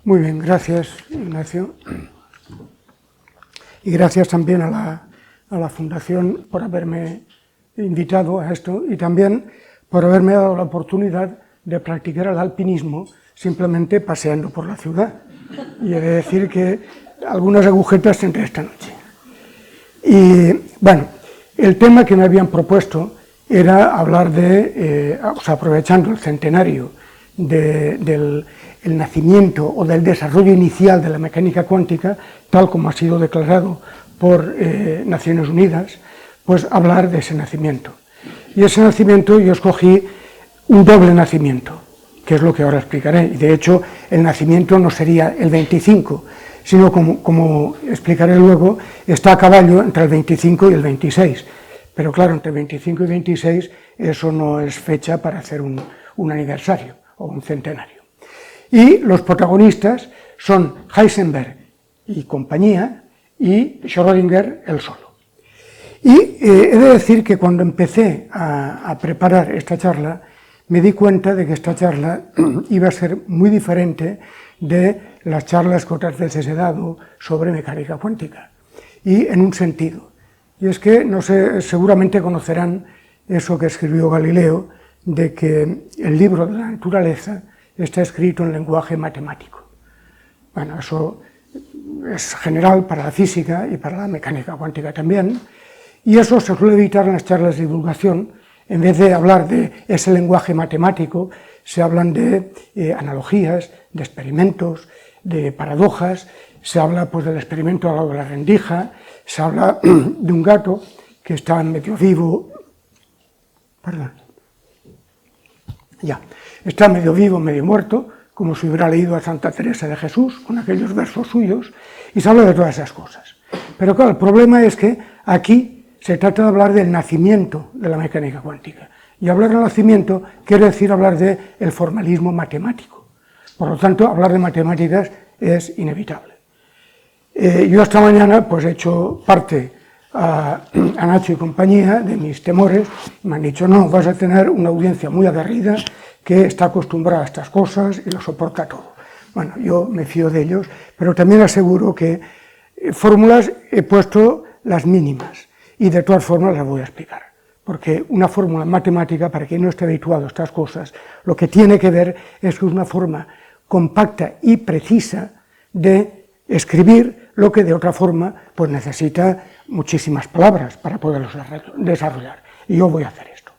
Muy bien, gracias, Ignacio. Y gracias también a la Fundación por haberme invitado a esto y también por haberme dado la oportunidad de practicar el alpinismo simplemente paseando por la ciudad. Y he de decir que algunas agujetas tendré esta noche. Y bueno, el tema que me habían propuesto era hablar de, aprovechando el centenario del nacimiento o del desarrollo inicial de la mecánica cuántica, tal como ha sido declarado por Naciones Unidas, pues hablar de ese nacimiento. Y ese nacimiento yo escogí un doble nacimiento, que es lo que ahora explicaré. Y de hecho, el nacimiento no sería el 25, sino como explicaré luego, está a caballo entre el 25 y el 26. Pero claro, entre 25 y 26 eso no es fecha para hacer un aniversario o un centenario. Y los protagonistas son Heisenberg y compañía y Schrödinger él solo. Y he de decir que cuando empecé a preparar esta charla, me di cuenta de que esta charla iba a ser muy diferente de las charlas que otras veces he dado sobre mecánica cuántica. Y en un sentido. Y es que, no sé, seguramente conocerán eso que escribió Galileo, de que el libro de la naturaleza está escrito en lenguaje matemático. Bueno, eso es general para la física y para la mecánica cuántica también, y eso se suele evitar en las charlas de divulgación. En vez de hablar de ese lenguaje matemático, se hablan de analogías, de experimentos, de paradojas, se habla pues del experimento al lado de la rendija, se habla de un gato que está medio vivo, está medio vivo, medio muerto, como si hubiera leído a Santa Teresa de Jesús, con aquellos versos suyos, y se habla de todas esas cosas. Pero claro, el problema es que aquí se trata de hablar del nacimiento de la mecánica cuántica. Y hablar del nacimiento quiere decir hablar del formalismo matemático. Por lo tanto, hablar de matemáticas es inevitable. Yo esta mañana pues he hecho parte a Nacho y compañía de mis temores. Me han dicho, no, vas a tener una audiencia muy aguerrida que está acostumbrada a estas cosas y lo soporta todo. Bueno, yo me fío de ellos, pero también aseguro que fórmulas he puesto las mínimas. Y de todas formas las voy a explicar, porque una fórmula matemática, para quien no esté habituado a estas cosas, lo que tiene que ver es que es una forma compacta y precisa de escribir lo que de otra forma pues necesita muchísimas palabras para poderlos desarrollar. Y yo voy a hacer esto.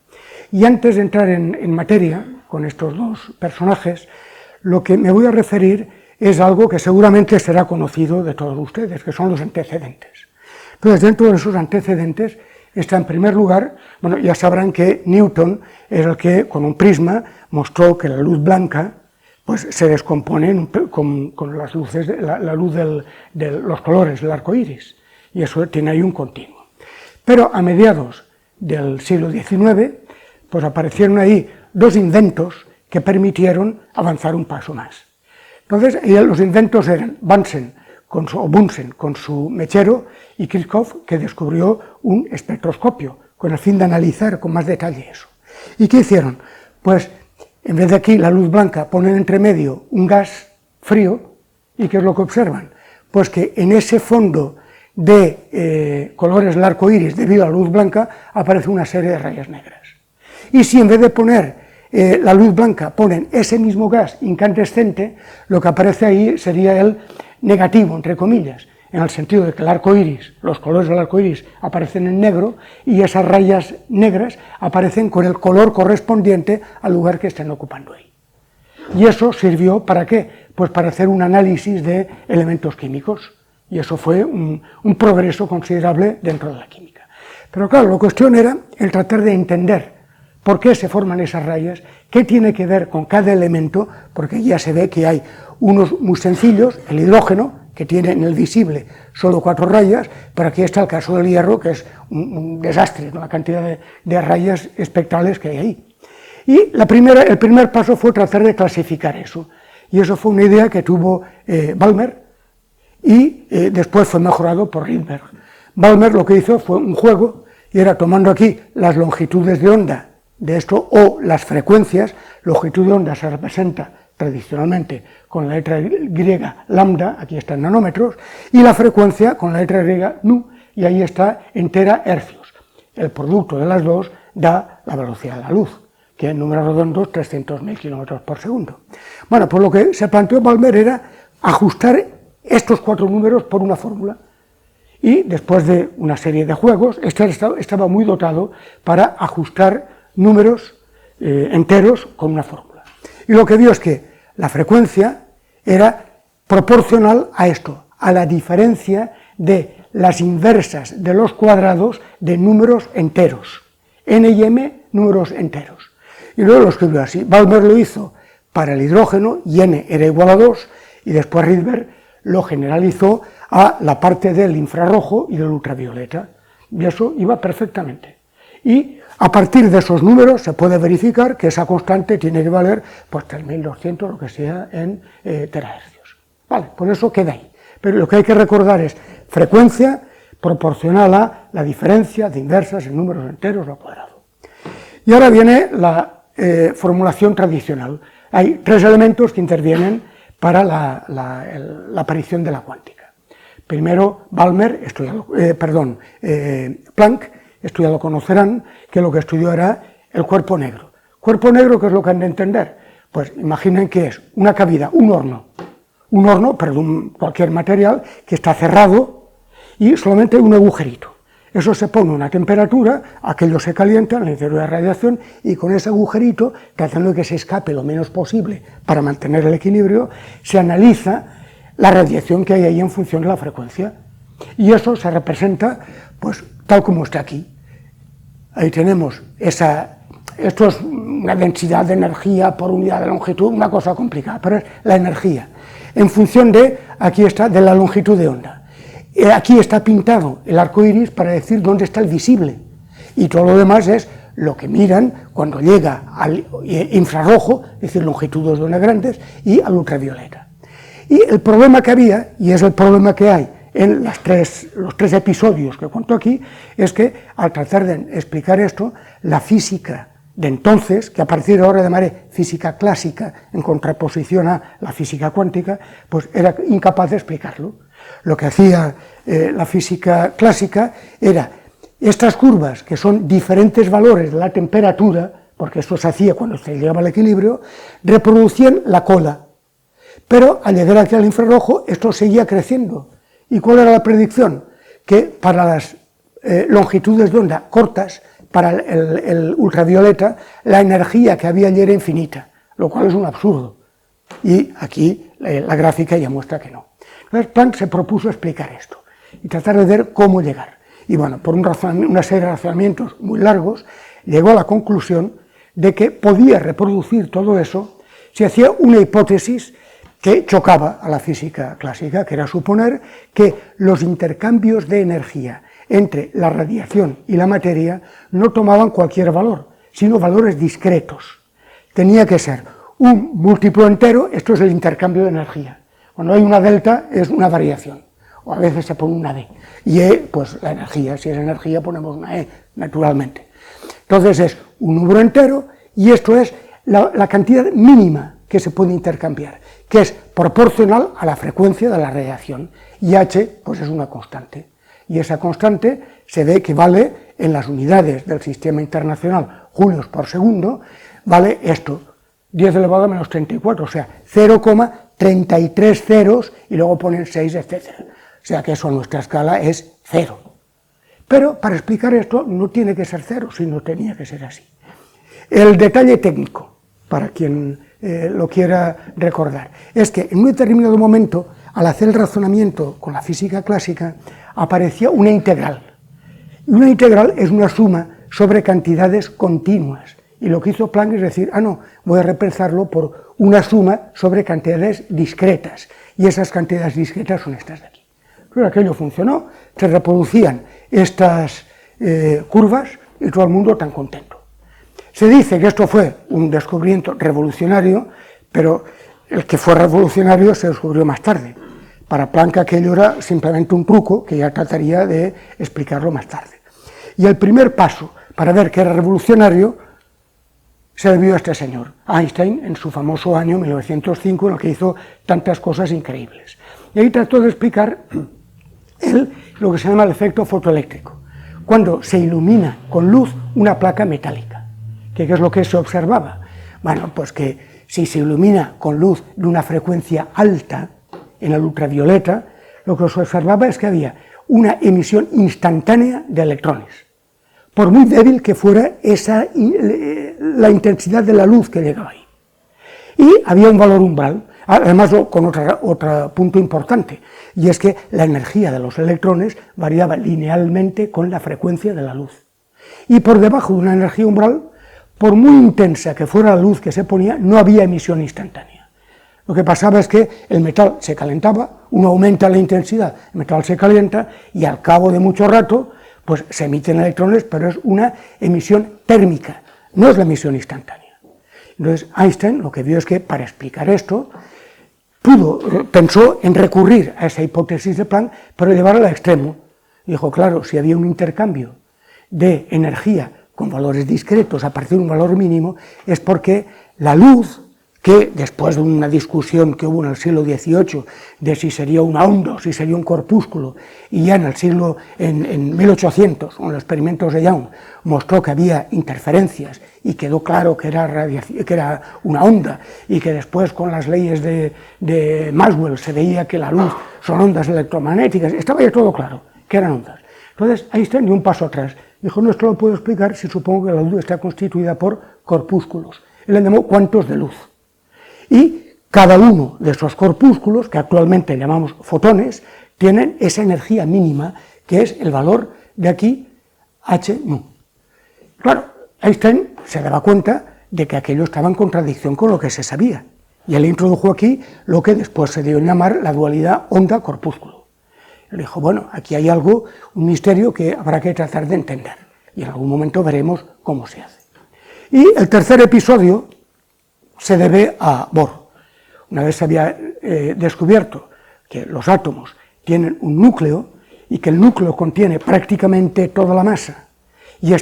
Y antes de entrar en materia con estos dos personajes, lo que me voy a referir es algo que seguramente será conocido de todos ustedes, que son los antecedentes. Entonces, dentro de esos antecedentes está en primer lugar, bueno, ya sabrán que Newton era el que con un prisma mostró que la luz blanca pues se descompone con las luces, la luz de los colores del arco iris, y eso tiene ahí un continuo. Pero a mediados del siglo XIX, pues aparecieron ahí dos inventos que permitieron avanzar un paso más. Entonces, los inventos eran Bunsen con su mechero, y Kirchhoff, que descubrió un espectroscopio con el fin de analizar con más detalle eso. ¿Y qué hicieron? Pues en vez de aquí la luz blanca ponen entre medio un gas frío, ¿y qué es lo que observan? Pues que en ese fondo de colores del arco iris debido a la luz blanca aparece una serie de rayas negras. Y si en vez de poner la luz blanca ponen ese mismo gas incandescente, lo que aparece ahí sería el negativo, entre comillas, en el sentido de que el arco iris, los colores del arco iris aparecen en negro y esas rayas negras aparecen con el color correspondiente al lugar que estén ocupando ahí. Y eso sirvió ¿para qué? Pues para hacer un análisis de elementos químicos, y eso fue un progreso considerable dentro de la química. Pero claro, la cuestión era el tratar de entender por qué se forman esas rayas, qué tiene que ver con cada elemento, porque ya se ve que hay unos muy sencillos, el hidrógeno, que tiene en el visible solo 4 rayas, pero aquí está el caso del hierro, que es un desastre, ¿no? La cantidad de rayas espectrales que hay ahí. Y el primer paso fue tratar de clasificar eso, y eso fue una idea que tuvo Balmer, y después fue mejorado por Rydberg. Balmer lo que hizo fue un juego, y era tomando aquí las longitudes de onda de esto, o las frecuencias. Longitud de onda se representa tradicionalmente con la letra griega lambda, aquí está en nanómetros, y la frecuencia con la letra griega nu, y ahí está en terahercios. El producto de las dos da la velocidad de la luz, que en números redondos 300.000 kilómetros por segundo. Bueno, pues lo que se planteó Balmer era ajustar estos 4 números por una fórmula, y después de una serie de juegos, estaba muy dotado para ajustar números enteros con una fórmula. Y lo que vio es que la frecuencia era proporcional a esto, a la diferencia de las inversas de los cuadrados de números enteros, n y m números enteros. Y luego lo escribió así. Balmer lo hizo para el hidrógeno, y n era igual a 2, y después Rydberg lo generalizó a la parte del infrarrojo y del ultravioleta, y eso iba perfectamente. Y a partir de esos números se puede verificar que esa constante tiene que valer pues 3200, lo que sea, en terahercios. Vale, pues eso queda ahí. Pero lo que hay que recordar es frecuencia proporcional a la diferencia de inversas en números enteros al cuadrado. Y ahora viene la formulación tradicional. Hay 3 elementos que intervienen para la aparición de la cuántica. Primero, Balmer, Planck, esto ya lo conocerán, que lo que estudió era el cuerpo negro. ¿Cuerpo negro qué es lo que han de entender? Pues imaginen que es una cavidad, un horno, perdón, cualquier material que está cerrado y solamente un agujerito. Eso se pone a una temperatura, aquello se calienta en el interior de la radiación, y con ese agujerito, tratando de que se escape lo menos posible para mantener el equilibrio, se analiza la radiación que hay ahí en función de la frecuencia. Y eso se representa, pues, tal como está aquí. Ahí tenemos esto es una densidad de energía por unidad de longitud, una cosa complicada, pero es la energía. En función de, aquí está, de la longitud de onda. Aquí está pintado el arco iris para decir dónde está el visible. Y todo lo demás es lo que miran cuando llega al infrarrojo, es decir, longitudes de onda grandes, y al ultravioleta. Y el problema que había, y es el problema que hay en los tres episodios que cuento aquí, es que al tratar de explicar esto, la física de entonces, que a partir de ahora llamaré física clásica, en contraposición a la física cuántica, pues era incapaz de explicarlo. Lo que hacía la física clásica era estas curvas, que son diferentes valores de la temperatura, porque esto se hacía cuando se llegaba al equilibrio, reproducían la cola. Pero al llegar aquí al infrarrojo, esto seguía creciendo. ¿Y cuál era la predicción? Que para las longitudes de onda cortas, para el ultravioleta, la energía que había allí era infinita, lo cual es un absurdo. Y aquí la gráfica ya muestra que no. Entonces Planck se propuso explicar esto y tratar de ver cómo llegar. Y bueno, por una serie de razonamientos muy largos, llegó a la conclusión de que podía reproducir todo eso si hacía una hipótesis que chocaba a la física clásica, que era suponer que los intercambios de energía entre la radiación y la materia no tomaban cualquier valor, sino valores discretos. Tenía que ser un múltiplo entero, esto es el intercambio de energía. Cuando hay una delta es una variación, o a veces se pone una D. Y E, pues la energía, si es energía ponemos una E, naturalmente. Entonces es un número entero, y esto es la cantidad mínima que se puede intercambiar, que es proporcional a la frecuencia de la radiación, y H pues es una constante, y esa constante se ve que vale en las unidades del sistema internacional julios por segundo, vale esto, 10 elevado a menos 34, o sea, 0,33 ceros, y luego ponen 6, etc. O sea que eso a nuestra escala es 0. Pero para explicar esto no tiene que ser 0, sino tenía que ser así. El detalle técnico, para quien lo quiera recordar, es que en un determinado momento, al hacer el razonamiento con la física clásica, aparecía una integral. Y una integral es una suma sobre cantidades continuas. Y lo que hizo Planck es decir, no, voy a reemplazarlo por una suma sobre cantidades discretas. Y esas cantidades discretas son estas de aquí. Pero aquello funcionó, se reproducían estas curvas y todo el mundo tan contento. Se dice que esto fue un descubrimiento revolucionario, pero el que fue revolucionario se descubrió más tarde. Para Planck aquello era simplemente un truco que ya trataría de explicarlo más tarde. Y el primer paso para ver que era revolucionario se debió a este señor, Einstein, en su famoso año 1905, en el que hizo tantas cosas increíbles. Y ahí trató de explicar él lo que se llama el efecto fotoeléctrico, cuando se ilumina con luz una placa metálica. ¿Qué es lo que se observaba? Bueno, pues que si se ilumina con luz de una frecuencia alta, en el ultravioleta, lo que se observaba es que había una emisión instantánea de electrones, por muy débil que fuera la intensidad de la luz que llegaba ahí. Y había un valor umbral, además con otro punto importante, y es que la energía de los electrones variaba linealmente con la frecuencia de la luz. Y por debajo de una energía umbral, por muy intensa que fuera la luz que se ponía, no había emisión instantánea. Lo que pasaba es que el metal se calentaba, uno aumenta la intensidad, el metal se calienta y al cabo de mucho rato pues se emiten electrones, pero es una emisión térmica, no es la emisión instantánea. Entonces Einstein lo que vio es que para explicar esto pensó en recurrir a esa hipótesis de Planck, pero llevarla al extremo. Dijo, claro, si había un intercambio de energía con valores discretos a partir de un valor mínimo, es porque la luz, que después de una discusión que hubo en el siglo XVIII de si sería una onda o si sería un corpúsculo, y ya en 1800, con los experimentos de Young, mostró que había interferencias y quedó claro que era una onda, y que después con las leyes de Maxwell se veía que la luz son ondas electromagnéticas, estaba ya todo claro que eran ondas. Entonces Einstein dio un paso atrás, dijo, no, esto lo puedo explicar si supongo que la luz está constituida por corpúsculos. Él le llamó cuantos de luz. Y cada uno de esos corpúsculos, que actualmente llamamos fotones, tienen esa energía mínima, que es el valor de aquí, h nu. Claro, Einstein se daba cuenta de que aquello estaba en contradicción con lo que se sabía, y él introdujo aquí lo que después se dio a llamar la dualidad onda-corpúsculo. Él dijo, bueno, aquí hay algo, un misterio que habrá que tratar de entender, y en algún momento veremos cómo se hace. Y el tercer episodio se debe a Bohr. Una vez se había descubierto que los átomos tienen un núcleo y que el núcleo contiene prácticamente toda la masa y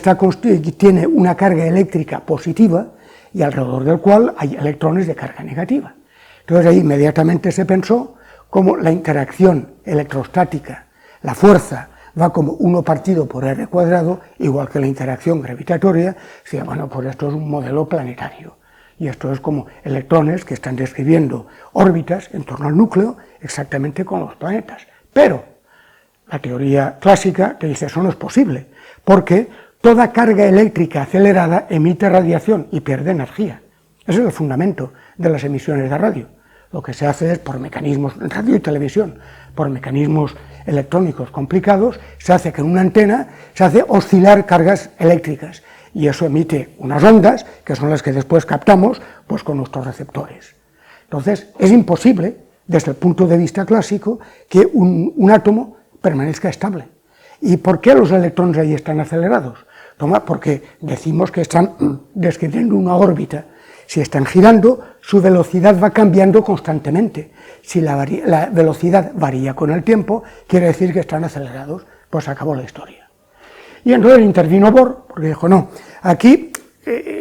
tiene una carga eléctrica positiva y alrededor del cual hay electrones de carga negativa. Entonces ahí inmediatamente se pensó cómo la interacción electrostática, la fuerza, va como 1 partido por r cuadrado, igual que la interacción gravitatoria. Decía, bueno, pues esto es un modelo planetario. Y esto es como electrones que están describiendo órbitas en torno al núcleo, exactamente como los planetas. Pero la teoría clásica te dice eso no es posible, porque toda carga eléctrica acelerada emite radiación y pierde energía. Ese es el fundamento de las emisiones de radio. Lo que se hace es, por mecanismos, en radio y televisión, por mecanismos electrónicos complicados, se hace que en una antena se hace oscilar cargas eléctricas, y eso emite unas ondas, que son las que después captamos pues con nuestros receptores. Entonces, es imposible, desde el punto de vista clásico, que un átomo permanezca estable. ¿Y por qué los electrones ahí están acelerados? Toma, porque decimos que están describiendo una órbita. Si están girando, su velocidad va cambiando constantemente. Si la velocidad varía con el tiempo, quiere decir que están acelerados, pues acabó la historia. Y entonces intervino Bohr, porque dijo, no, aquí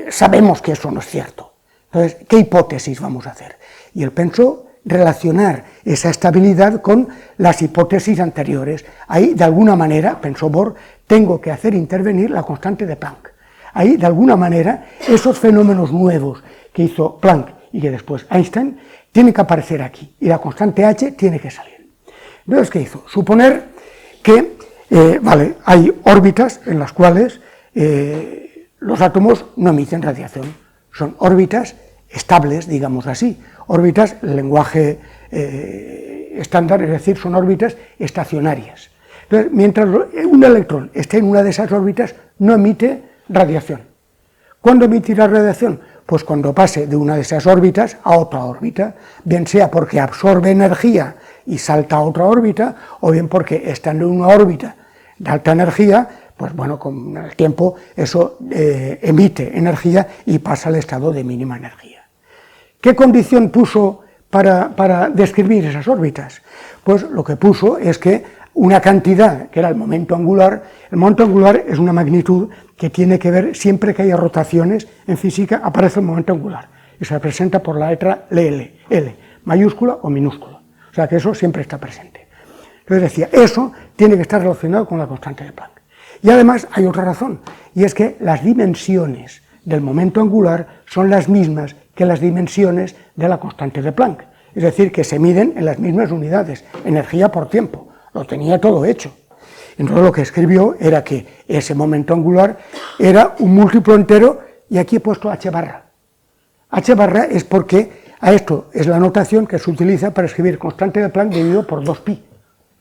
sabemos que eso no es cierto. Entonces, ¿qué hipótesis vamos a hacer? Y él pensó relacionar esa estabilidad con las hipótesis anteriores. Ahí, de alguna manera, pensó Bohr, tengo que hacer intervenir la constante de Planck. Ahí, de alguna manera, esos fenómenos nuevos que hizo Planck y que después Einstein, tienen que aparecer aquí, y la constante h tiene que salir. Entonces, ¿qué hizo? Suponer que hay órbitas en las cuales los átomos no emiten radiación. Son órbitas estables, digamos así. Órbitas, el lenguaje estándar, es decir, son órbitas estacionarias. Entonces, mientras un electrón esté en una de esas órbitas, no emite radiación. ¿Cuándo emitirá radiación? Pues cuando pase de una de esas órbitas a otra órbita, bien sea porque absorbe energía y salta a otra órbita, o bien porque estando en una órbita de alta energía, pues bueno, con el tiempo eso emite energía y pasa al estado de mínima energía. ¿Qué condición puso para describir esas órbitas? Pues lo que puso es que una cantidad, que era el momento angular es una magnitud que tiene que ver, siempre que haya rotaciones en física, aparece el momento angular, y se representa por la letra L, mayúscula o minúscula, o sea que eso siempre está presente. Entonces decía, eso tiene que estar relacionado con la constante de Planck. Y además hay otra razón, y es que las dimensiones del momento angular son las mismas que las dimensiones de la constante de Planck, es decir, que se miden en las mismas unidades, energía por tiempo, lo tenía todo hecho. Entonces lo que escribió era que ese momento angular era un múltiplo entero, y aquí he puesto h barra. H barra es porque a esto es la notación que se utiliza para escribir constante de Planck dividido por 2pi.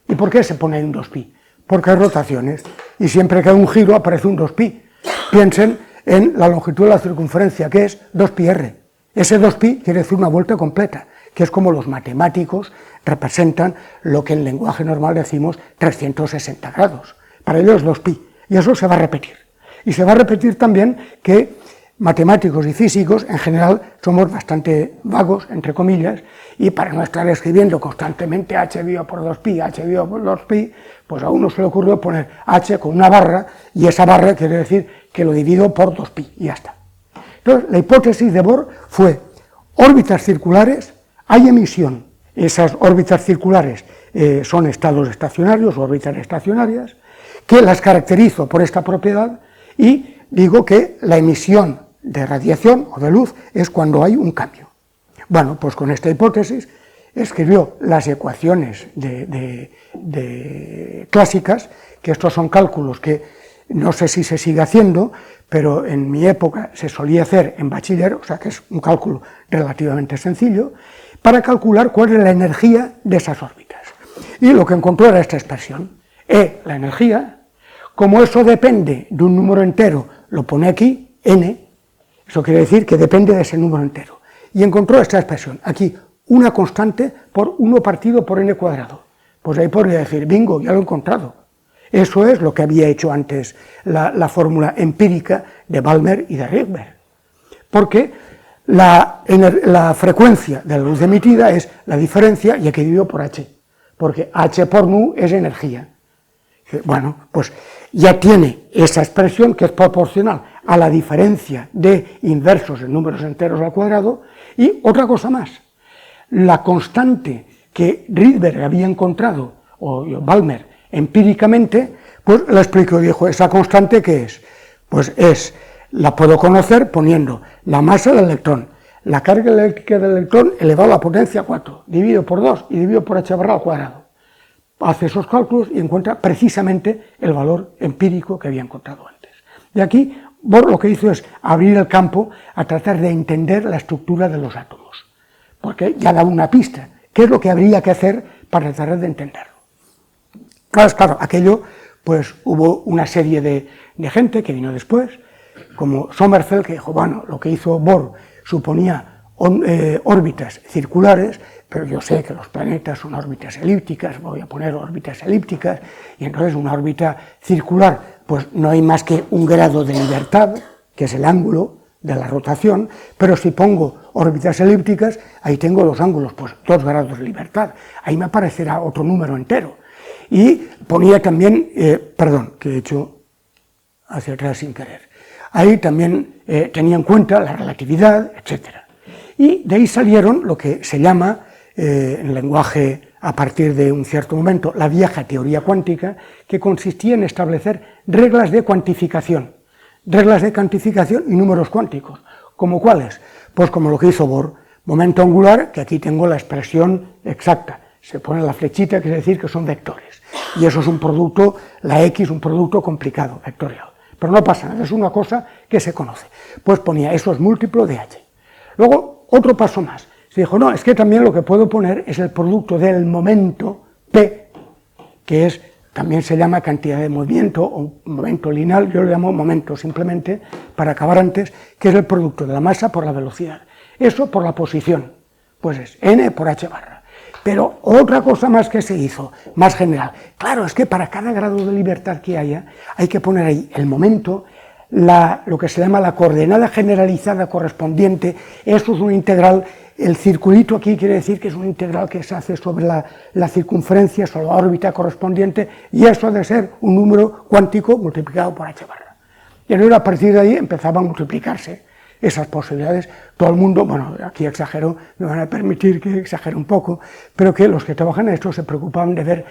¿Y por qué se pone en 2pi? Porque hay rotaciones, y siempre que hay un giro aparece un 2pi. Piensen en la longitud de la circunferencia, que es 2πr. Ese 2pi quiere decir una vuelta completa, que es como los matemáticos representan lo que en lenguaje normal decimos 360 grados. Para ellos es 2pi, y eso se va a repetir. Y se va a repetir también que matemáticos y físicos en general somos bastante vagos, entre comillas, y para no estar escribiendo constantemente h dividido por 2pi, h dividido por 2pi, pues a uno se le ocurrió poner h con una barra, y esa barra quiere decir que lo divido por 2pi, y ya está. Entonces, la hipótesis de Bohr fue órbitas circulares, hay emisión, esas órbitas circulares son estados estacionarios, órbitas estacionarias, que las caracterizo por esta propiedad, y digo que la emisión de radiación o de luz es cuando hay un cambio. Bueno, pues con esta hipótesis escribió las ecuaciones clásicas, que estos son cálculos que no sé si se sigue haciendo, pero en mi época se solía hacer en bachiller, o sea que es un cálculo relativamente sencillo, para calcular cuál es la energía de esas órbitas. Y lo que encontró era esta expresión, E, la energía, como eso depende de un número entero, lo pone aquí, n, eso quiere decir que depende de ese número entero. Y encontró esta expresión, aquí, una constante por 1 partido por n cuadrado. Pues ahí podría decir, bingo, ya lo he encontrado. Eso es lo que había hecho antes la fórmula empírica de Balmer y de Rydberg. Porque la frecuencia de la luz emitida es la diferencia, y aquí dividido por h, porque h por nu es energía. Bueno, pues ya tiene esa expresión que es proporcional a la diferencia de inversos en números enteros al cuadrado, y otra cosa más, la constante que Rydberg había encontrado, o Balmer, empíricamente, pues la explicó y dijo, ¿esa constante qué es? Pues la puedo conocer poniendo la masa del electrón, la carga eléctrica del electrón elevado a la potencia 4, dividido por 2 y dividido por h barra al cuadrado. Hace esos cálculos y encuentra precisamente el valor empírico que había encontrado antes. De aquí, Bohr lo que hizo es abrir el campo a tratar de entender la estructura de los átomos, porque ya daba una pista, qué es lo que habría que hacer para tratar de entenderlo. Claro, aquello, pues hubo una serie de gente que vino después, como Sommerfeld, que dijo, bueno, lo que hizo Bohr suponía órbitas circulares, pero yo sé que los planetas son órbitas elípticas, voy a poner órbitas elípticas, y entonces una órbita circular, pues no hay más que un grado de libertad, que es el ángulo de la rotación, pero si pongo órbitas elípticas, ahí tengo dos ángulos, pues 2 grados de libertad, ahí me aparecerá otro número entero. Y ponía también, perdón, que he hecho hacia atrás sin querer, ahí también tenía en cuenta la relatividad, etc. Y de ahí salieron lo que se llama, en lenguaje a partir de un cierto momento, la vieja teoría cuántica, que consistía en establecer reglas de cuantificación y números cuánticos. ¿Como cuáles? Pues como lo que hizo Bohr, momento angular, que aquí tengo la expresión exacta, se pone la flechita, quiere decir que son vectores, y eso es un producto, la X, un producto complicado, vectorial, pero no pasa nada, es una cosa que se conoce. Pues ponía, eso es múltiplo de H. Luego, otro paso más, se dijo, no, es que también lo que puedo poner es el producto del momento P, que es, también se llama cantidad de movimiento, o momento lineal, yo lo llamo momento simplemente, para acabar antes, que es el producto de la masa por la velocidad. Eso por la posición, pues es n por h barra. Pero otra cosa más que se hizo, más general, claro, es que para cada grado de libertad que haya, hay que poner ahí el momento, lo que se llama la coordenada generalizada correspondiente, eso es una integral, el circulito aquí quiere decir que es una integral que se hace sobre la circunferencia, sobre la órbita correspondiente, y eso ha de ser un número cuántico multiplicado por h barra. Y entonces a partir de ahí empezaba a multiplicarse esas posibilidades. Todo el mundo, bueno, aquí exagero, me van a permitir que exagere un poco, pero que los que trabajan en esto se preocupaban de ver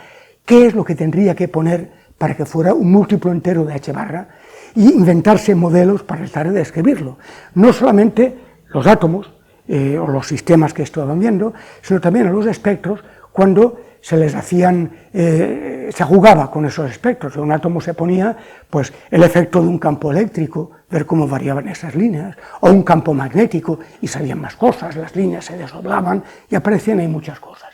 qué es lo que tendría que poner para que fuera un múltiplo entero de h barra y inventarse modelos para tratar de describirlo. No solamente los átomos o los sistemas que estaban viendo, sino también a los espectros cuando se les hacían, se jugaba con esos espectros. En un átomo se ponía pues, el efecto de un campo eléctrico, ver cómo variaban esas líneas, o un campo magnético y salían más cosas, las líneas se desdoblaban y aparecían ahí muchas cosas.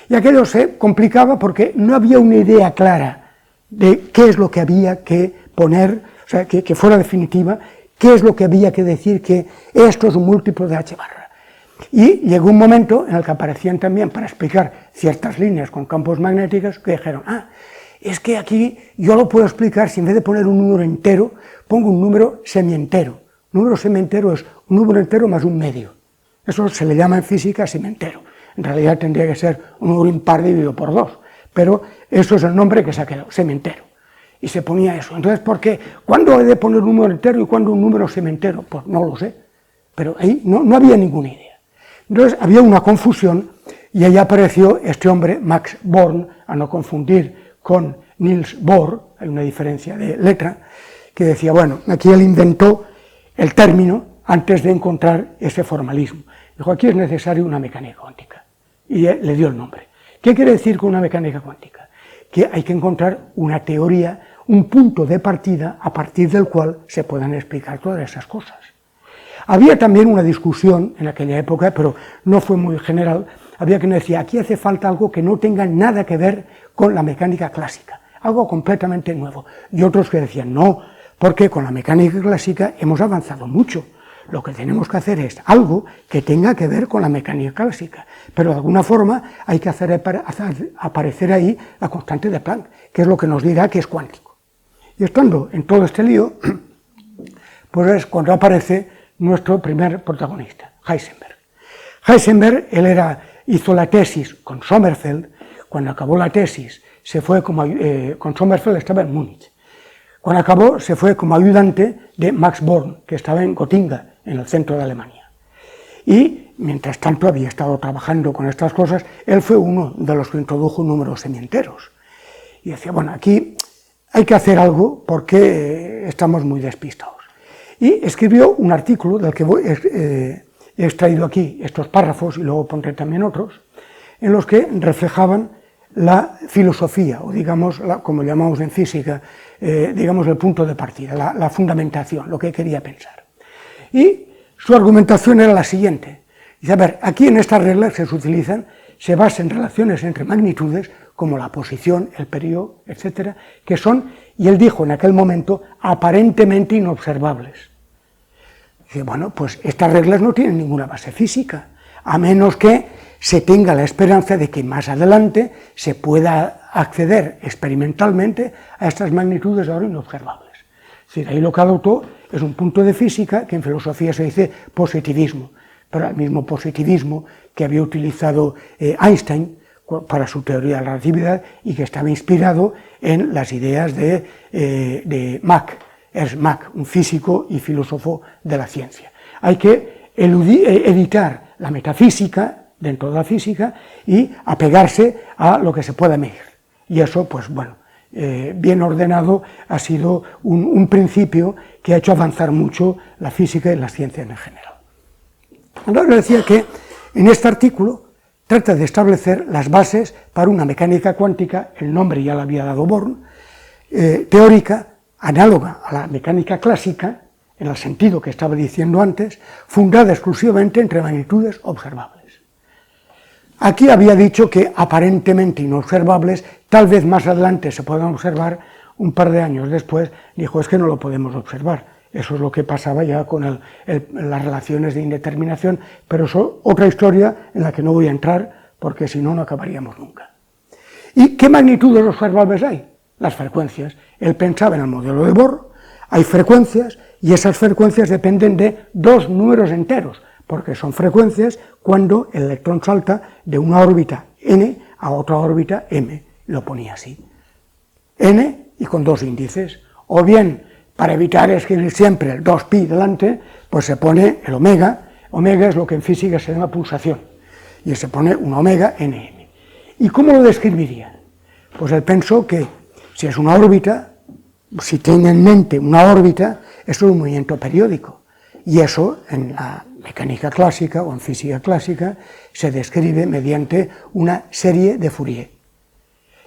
Y aquello se complicaba porque no había una idea clara de qué es lo que había que poner, o sea, que fuera definitiva, qué es lo que había que decir que esto es un múltiplo de h barra. Y llegó un momento en el que aparecían también, para explicar ciertas líneas con campos magnéticos, que dijeron, es que aquí yo lo puedo explicar si en vez de poner un número entero, pongo un número semientero. Un número semientero es un número entero más un medio. Eso se le llama en física semientero. En realidad tendría que ser un número impar dividido por 2, pero eso es el nombre que se ha quedado, semientero. Y se ponía eso. Entonces, ¿por qué? ¿Cuándo he de poner un número entero y cuándo un número semientero? Pues no lo sé, pero ahí no había ninguna idea. Entonces había una confusión y ahí apareció este hombre, Max Born, a no confundir con Niels Bohr, hay una diferencia de letra, que decía, bueno, aquí él inventó el término antes de encontrar ese formalismo. Dijo, aquí es necesaria una mecánica cuántica, y le dio el nombre. ¿Qué quiere decir con una mecánica cuántica? Que hay que encontrar una teoría, un punto de partida a partir del cual se puedan explicar todas esas cosas. Había también una discusión en aquella época, pero no fue muy general. Había quien decía, aquí hace falta algo que no tenga nada que ver con la mecánica clásica, algo completamente nuevo. Y otros que decían, no, porque con la mecánica clásica hemos avanzado mucho. Lo que tenemos que hacer es algo que tenga que ver con la mecánica clásica, pero de alguna forma hay que hacer aparecer ahí la constante de Planck, que es lo que nos dirá que es cuántico. Y estando en todo este lío, pues es cuando aparece nuestro primer protagonista, Heisenberg. Heisenberg, hizo la tesis con Sommerfeld. Cuando acabó la tesis, se fue con Sommerfeld, estaba en Múnich. Cuando acabó, se fue como ayudante de Max Born, que estaba en Gotinga, en el centro de Alemania. Y, mientras tanto, había estado trabajando con estas cosas. Él fue uno de los que introdujo números semienteros. Y decía, bueno, aquí hay que hacer algo porque estamos muy despistados. Y escribió un artículo del que he extraído aquí estos párrafos, y luego pondré también otros, en los que reflejaban la filosofía, o digamos, como llamamos en física, digamos el punto de partida, la fundamentación, lo que quería pensar. Y su argumentación era la siguiente. Dice, a ver, aquí en estas reglas que se utilizan, se basan en relaciones entre magnitudes, como la posición, el periodo, etcétera, que son, y él dijo en aquel momento, aparentemente inobservables. Dice, bueno, pues estas reglas no tienen ninguna base física, a menos que se tenga la esperanza de que más adelante se pueda acceder experimentalmente a estas magnitudes ahora inobservables. Es decir, ahí lo que adoptó es un punto de física que en filosofía se dice positivismo, pero el mismo positivismo que había utilizado Einstein para su teoría de la relatividad y que estaba inspirado en las ideas de Ernst Mach, un físico y filósofo de la ciencia. Hay que evitar la metafísica dentro de la física y apegarse a lo que se pueda medir. Y eso, pues bueno, bien ordenado, ha sido un principio que ha hecho avanzar mucho la física y la ciencia en general. Ahora decía que en este artículo trata de establecer las bases para una mecánica cuántica, el nombre ya lo había dado Born, teórica, análoga a la mecánica clásica, en el sentido que estaba diciendo antes, fundada exclusivamente entre magnitudes observables. Aquí había dicho que aparentemente inobservables, tal vez más adelante se puedan observar, un par de años después dijo, es que no lo podemos observar. Eso es lo que pasaba ya con las relaciones de indeterminación, pero eso es otra historia en la que no voy a entrar, porque si no, no acabaríamos nunca. ¿Y qué magnitudes observables hay? Las frecuencias. Él pensaba en el modelo de Bohr, hay frecuencias, y esas frecuencias dependen de dos números enteros, porque son frecuencias cuando el electrón salta de una órbita n a otra órbita m, lo ponía así. N y con dos índices, o bien para evitar escribir siempre el 2pi delante, pues se pone el omega. Omega es lo que en física se llama pulsación, y se pone un omega nm. ¿Y cómo lo describiría? Pues él pensó que si es una órbita, si tiene en mente una órbita, eso es un movimiento periódico, y eso en la mecánica clásica o en física clásica se describe mediante una serie de Fourier.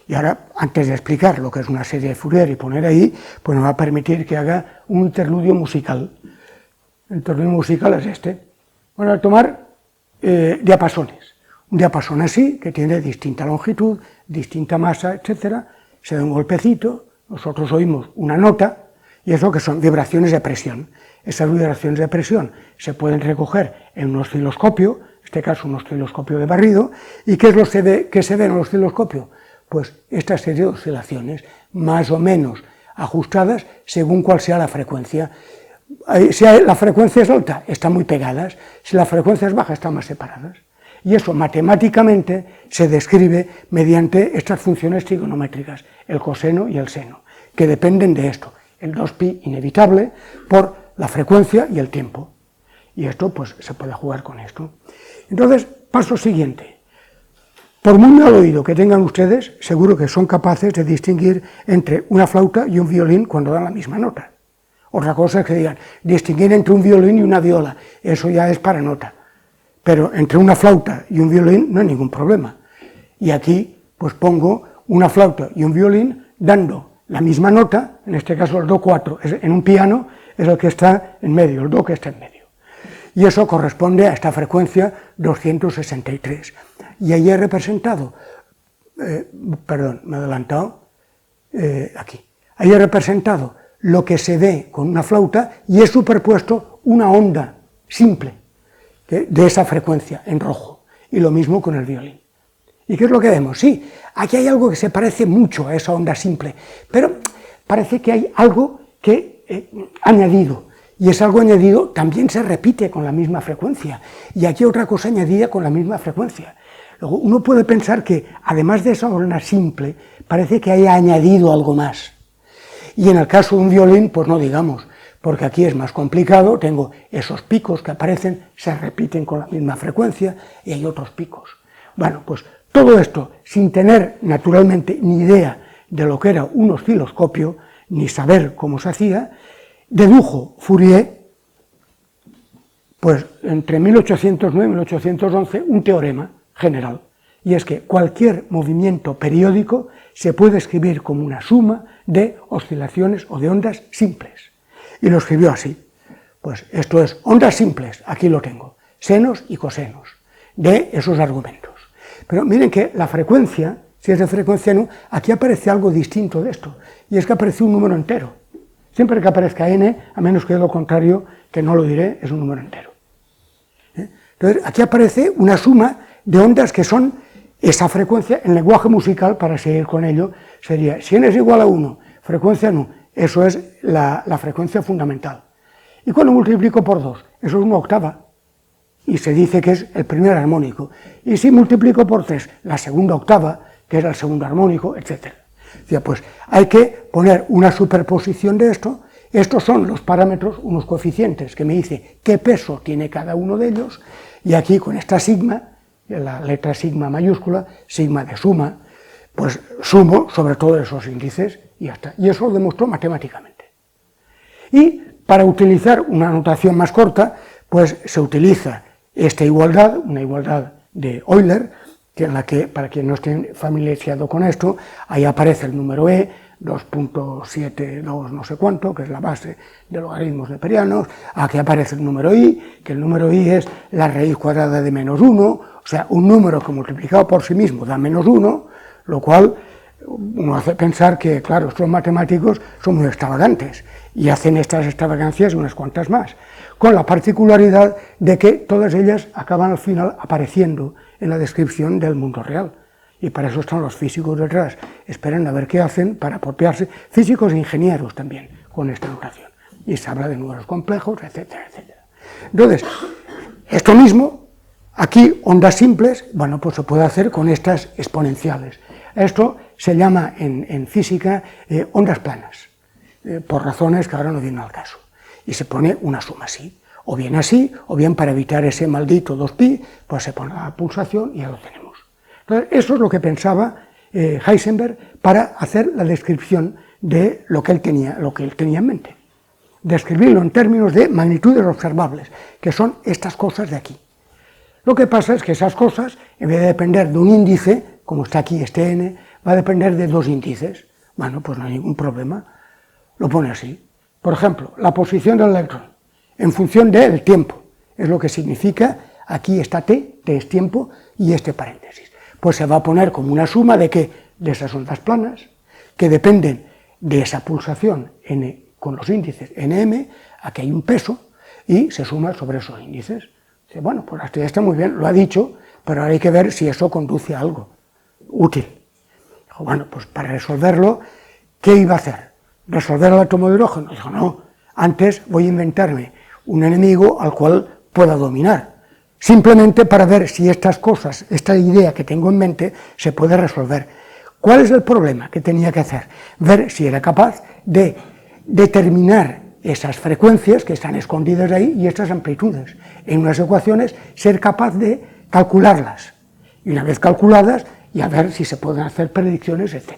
Y ahora, antes de explicar lo que es una serie de Fourier y poner ahí, pues me va a permitir que haga un interludio musical. El interludio musical es este. Bueno, a tomar diapasones. Un diapasón así, que tiene distinta longitud, distinta masa, etc. Se da un golpecito, nosotros oímos una nota, y eso que son vibraciones de presión. Esas vibraciones de presión se pueden recoger en un osciloscopio, en este caso un osciloscopio de barrido, ¿y qué es lo que se ve en el osciloscopio? Pues esta serie de oscilaciones, más o menos ajustadas según cuál sea la frecuencia. Si la frecuencia es alta, están muy pegadas, si la frecuencia es baja, están más separadas. Y eso matemáticamente se describe mediante estas funciones trigonométricas, el coseno y el seno, que dependen de esto, el 2pi inevitable por la frecuencia y el tiempo. Y esto pues se puede jugar con esto. Entonces, paso siguiente. Por muy mal oído que tengan ustedes, seguro que son capaces de distinguir entre una flauta y un violín cuando dan la misma nota. Otra cosa es que digan, distinguir entre un violín y una viola, eso ya es para nota. Pero entre una flauta y un violín no hay ningún problema. Y aquí pues pongo una flauta y un violín dando la misma nota, en este caso el do4, en un piano es el que está en medio, el do que está en medio. Y eso corresponde a esta frecuencia 263. Y ahí he representado, perdón, me he adelantado, aquí. Ahí he representado lo que se ve con una flauta y he superpuesto una onda simple de esa frecuencia en rojo. Y lo mismo con el violín. ¿Y qué es lo que vemos? Sí, aquí hay algo que se parece mucho a esa onda simple, pero parece que hay algo que añadido. Y ese algo añadido también se repite con la misma frecuencia. Y aquí hay otra cosa añadida con la misma frecuencia. Luego, uno puede pensar que, además de esa onda simple, parece que haya añadido algo más. Y en el caso de un violín, pues no digamos, porque aquí es más complicado, tengo esos picos que aparecen, se repiten con la misma frecuencia, y hay otros picos. Bueno, pues todo esto, sin tener naturalmente ni idea de lo que era un osciloscopio, ni saber cómo se hacía, dedujo Fourier, pues entre 1809 y 1811, un teorema general, y es que cualquier movimiento periódico se puede escribir como una suma de oscilaciones o de ondas simples. Y lo escribió así. Pues esto es ondas simples, aquí lo tengo, senos y cosenos de esos argumentos. Pero miren que la frecuencia, si es de frecuencia no, aquí aparece algo distinto de esto, y es que aparece un número entero. Siempre que aparezca n, a menos que lo contrario, que no lo diré, es un número entero. Entonces, aquí aparece una suma de ondas que son esa frecuencia, en lenguaje musical, para seguir con ello, sería, si n es igual a 1, frecuencia no, eso es la frecuencia fundamental. Y cuando multiplico por 2, eso es una octava, y se dice que es el primer armónico. Y si multiplico por 3, la segunda octava, que era el segundo armónico, etc. Pues hay que poner una superposición de esto. Estos son los parámetros, unos coeficientes que me dice qué peso tiene cada uno de ellos, y aquí con esta sigma, la letra sigma mayúscula, sigma de suma, pues sumo sobre todos esos índices y ya está. Y eso lo demostró matemáticamente. Y para utilizar una notación más corta, pues se utiliza esta igualdad, una igualdad de Euler, que en la que, para quien no esté familiarizado con esto, ahí aparece el número e, 2.72 no sé cuánto, que es la base de logaritmos neperianos, aquí aparece el número i, que el número i es la raíz cuadrada de menos 1, o sea, un número que multiplicado por sí mismo da menos 1, lo cual uno hace pensar que, claro, estos matemáticos son muy extravagantes, y hacen estas extravagancias y unas cuantas más, con la particularidad de que todas ellas acaban al final apareciendo en la descripción del mundo real. Y para eso están los físicos detrás, esperan a ver qué hacen para apropiarse, físicos e ingenieros también, con esta notación. Y se habla de números complejos, etcétera, etcétera. Entonces, esto mismo, aquí, ondas simples, bueno, pues se puede hacer con estas exponenciales. Esto se llama en física ondas planas. por razones que ahora no vienen al caso. Y se pone una suma así, o bien para evitar ese maldito 2pi, pues se pone la pulsación y ya lo tenemos. Entonces, eso es lo que pensaba Heisenberg para hacer la descripción de lo que él tenía en mente. Describirlo en términos de magnitudes observables, que son estas cosas de aquí. Lo que pasa es que esas cosas, en vez de depender de un índice, como está aquí este n, va a depender de dos índices. Bueno, pues no hay ningún problema, lo pone así. Por ejemplo, la posición del electrón, en función del tiempo, es lo que significa, aquí está t es tiempo, y este paréntesis. Pues se va a poner como una suma de ¿qué? De esas ondas planas, que dependen de esa pulsación n con los índices nm, aquí hay un peso, y se suma sobre esos índices. Bueno, pues hasta ya está muy bien, lo ha dicho, pero ahora hay que ver si eso conduce a algo útil. Dijo, bueno, pues para resolverlo, ¿qué iba a hacer? ¿Resolver el átomo de hidrógeno? Dijo, no, antes voy a inventarme un enemigo al cual pueda dominar, simplemente para ver si estas cosas, esta idea que tengo en mente, se puede resolver. ¿Cuál es el problema que tenía que hacer? Ver si era capaz de determinar esas frecuencias que están escondidas ahí y estas amplitudes. En unas ecuaciones, ser capaz de calcularlas. Y una vez calculadas, y a ver si se pueden hacer predicciones, etc.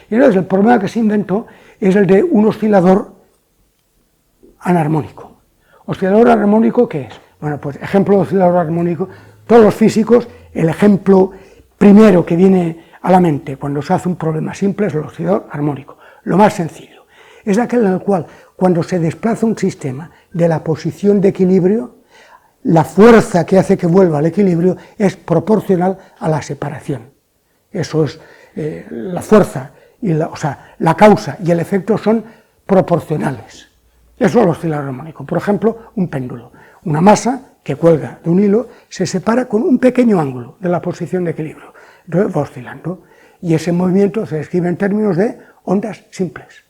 Y entonces el problema que se inventó es el de un oscilador anarmónico. ¿Oscilador armónico qué es? Bueno, pues ejemplo de oscilador armónico, todos los físicos, el ejemplo primero que viene a la mente cuando se hace un problema simple es el oscilador armónico, lo más sencillo. Es aquel en el cual, cuando se desplaza un sistema de la posición de equilibrio, la fuerza que hace que vuelva al equilibrio es proporcional a la separación. Eso es, la fuerza, la causa y el efecto son proporcionales. Eso es el oscilador armónico. Por ejemplo, un péndulo. Una masa que cuelga de un hilo se separa con un pequeño ángulo de la posición de equilibrio. Entonces va oscilando. Y ese movimiento se describe en términos de ondas simples.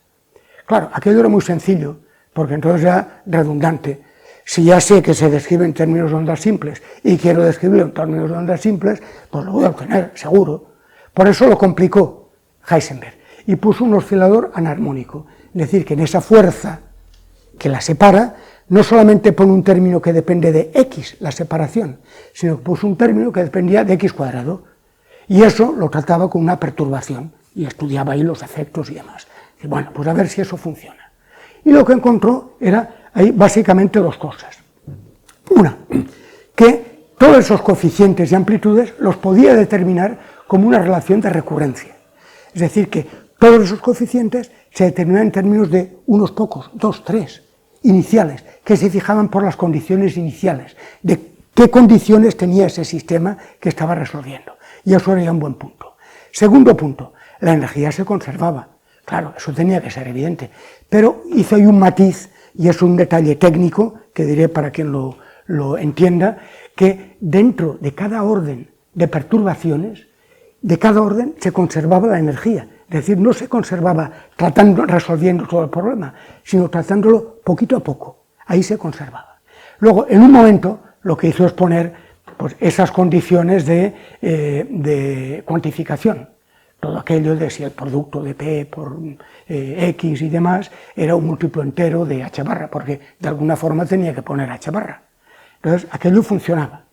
Claro, aquello era muy sencillo, porque entonces era redundante. Si ya sé que se describe en términos de ondas simples y quiero describirlo en términos de ondas simples, pues lo voy a obtener, seguro. Por eso lo complicó Heisenberg y puso un oscilador anarmónico. Es decir, que en esa fuerza que la separa, no solamente pone un término que depende de x, la separación, sino que puso un término que dependía de x cuadrado. Y eso lo trataba con una perturbación y estudiaba ahí los efectos y demás. Y bueno, pues a ver si eso funciona. Y lo que encontró era ahí básicamente dos cosas. Una, que todos esos coeficientes y amplitudes los podía determinar como una relación de recurrencia. Es decir, que todos esos coeficientes se determinan en términos de unos pocos, 2, 3, iniciales, que se fijaban por las condiciones iniciales, de qué condiciones tenía ese sistema que estaba resolviendo. Y eso era ya un buen punto. Segundo punto, la energía se conservaba. Claro, eso tenía que ser evidente, pero hizo ahí un matiz, y es un detalle técnico, que diré para quien lo entienda, que dentro de cada orden de perturbaciones, de cada orden se conservaba la energía. Es decir, no se conservaba resolviendo todo el problema, sino tratándolo poquito a poco. Ahí se conservaba. Luego, en un momento, lo que hizo es poner pues, esas condiciones de cuantificación. Todo aquello de si el producto de P por X y demás era un múltiplo entero de H barra, porque de alguna forma tenía que poner H barra. Entonces, aquello funcionaba.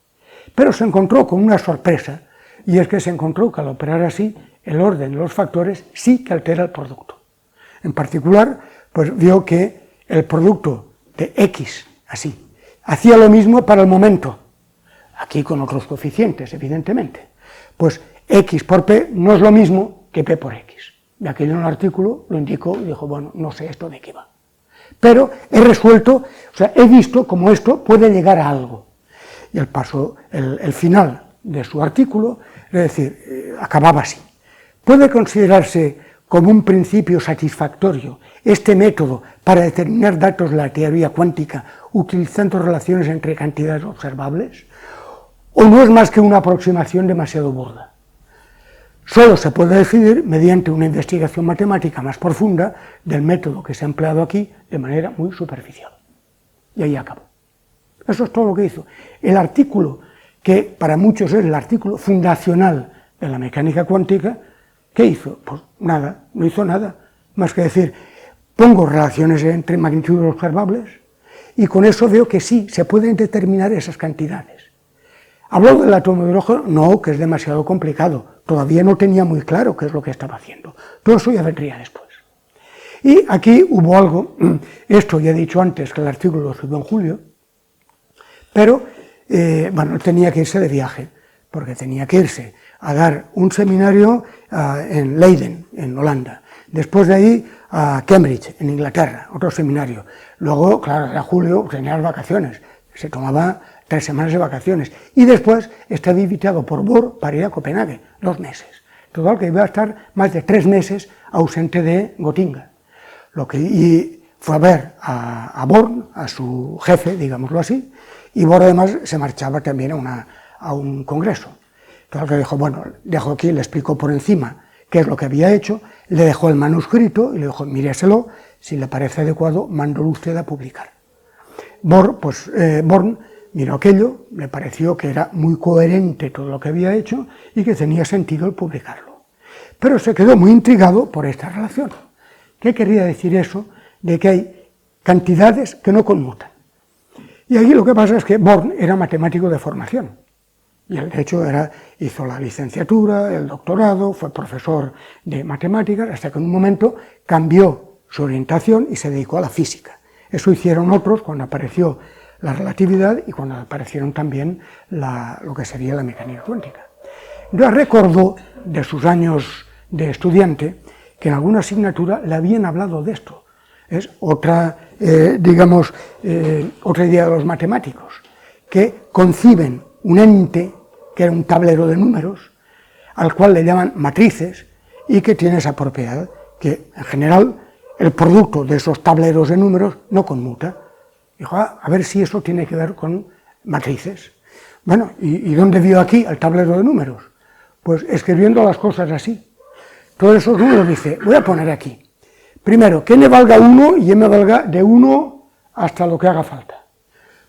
Pero se encontró con una sorpresa, y es que se encontró que al operar así, el orden de los factores sí que altera el producto. En particular, pues vio que el producto de X, así, hacía lo mismo para el momento, aquí con otros coeficientes, evidentemente. Pues X por P no es lo mismo que P por X. Y aquello en el artículo lo indicó y dijo, bueno, no sé esto de qué va. Pero he resuelto, o sea, he visto cómo esto puede llegar a algo. Y el final de su artículo, es decir, acababa así. Puede considerarse como un principio satisfactorio este método para determinar datos de la teoría cuántica utilizando relaciones entre cantidades observables, o no es más que una aproximación demasiado burda. Solo se puede decidir mediante una investigación matemática más profunda del método que se ha empleado aquí de manera muy superficial. Y ahí acabó. Eso es todo lo que hizo. El artículo, que para muchos es el artículo fundacional de la mecánica cuántica, ¿qué hizo? Pues nada, no hizo nada, más que decir, pongo relaciones entre magnitudes observables y con eso veo que sí, se pueden determinar esas cantidades. ¿Hablo del átomo de hidrógeno? No, que es demasiado complicado, todavía no tenía muy claro qué es lo que estaba haciendo, todo eso ya vendría después. Y aquí hubo algo, esto ya he dicho antes que el artículo lo escribió en julio, pero bueno, tenía que irse de viaje, porque tenía que irse a dar un seminario en Leiden, en Holanda, después de ahí a Cambridge, en Inglaterra, otro seminario. Luego, claro, era julio, tenía las vacaciones, se tomaba 3 semanas de vacaciones, y después estaba invitado por Bohr para ir a Copenhague, 2 meses. Total, que iba a estar más de 3 meses ausente de Gotinga. Y fue a ver a Born, a su jefe, digámoslo así, y Bohr además se marchaba también a un congreso. Total, que dijo, bueno, dejo aquí, le explicó por encima qué es lo que había hecho, le dejó el manuscrito y le dijo, míreselo, si le parece adecuado, mándolo usted a publicar. Born miró aquello, le pareció que era muy coherente todo lo que había hecho y que tenía sentido el publicarlo. Pero se quedó muy intrigado por esta relación. ¿Qué quería decir eso? De que hay cantidades que no conmutan. Y aquí lo que pasa es que Born era matemático de formación. Y él, de hecho, hizo la licenciatura, el doctorado, fue profesor de matemáticas, hasta que en un momento cambió su orientación y se dedicó a la física. Eso hicieron otros cuando apareció la relatividad y cuando aparecieron también lo que sería la mecánica cuántica. Entonces recordó de sus años de estudiante que en alguna asignatura le habían hablado de esto. Es otra, otra idea de los matemáticos, que conciben un ente, que era un tablero de números, al cual le llaman matrices, y que tiene esa propiedad, que en general el producto de esos tableros de números no conmuta. Dijo, a ver si eso tiene que ver con matrices. Bueno, ¿y dónde vio aquí el tablero de números? Pues escribiendo las cosas así. Todos esos números dice, voy a poner aquí. Primero, que n valga 1 y m valga de 1 hasta lo que haga falta.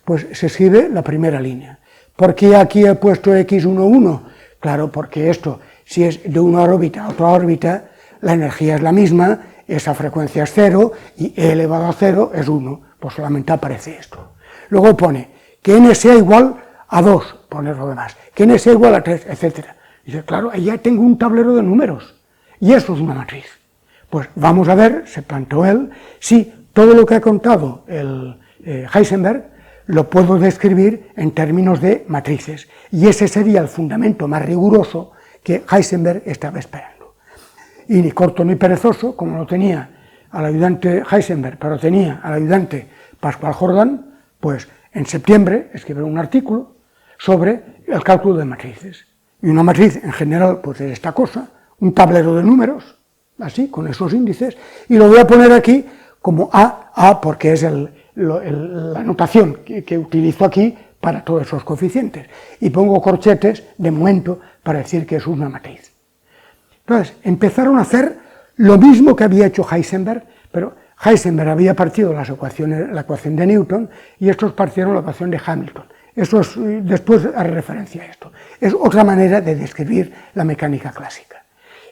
Pues se escribe la primera línea. ¿Por qué aquí he puesto x1, 1? Claro, porque esto, si es de una órbita a otra órbita, la energía es la misma, esa frecuencia es 0 y e elevado a 0 es 1. Pues solamente aparece esto. Luego pone que n sea igual a 2, pone lo demás, que n sea igual a 3, etc. Dice, claro, ahí ya tengo un tablero de números, y eso es una matriz. Pues vamos a ver, se planteó él, si todo lo que ha contado el Heisenberg lo puedo describir en términos de matrices, y ese sería el fundamento más riguroso que Heisenberg estaba esperando. Y ni corto ni perezoso, como lo tenía al ayudante Heisenberg, pero tenía al ayudante Pascual Jordan, pues en septiembre escribió un artículo sobre el cálculo de matrices. Y una matriz en general pues es esta cosa, un tablero de números, así, con esos índices, y lo voy a poner aquí como A porque es la notación que utilizo aquí para todos esos coeficientes, y pongo corchetes de momento para decir que es una matriz. Entonces, empezaron a hacer lo mismo que había hecho Heisenberg, pero Heisenberg había partido la ecuación de Newton y estos partieron la ecuación de Hamilton. Eso es, después haré referencia a esto. Es otra manera de describir la mecánica clásica,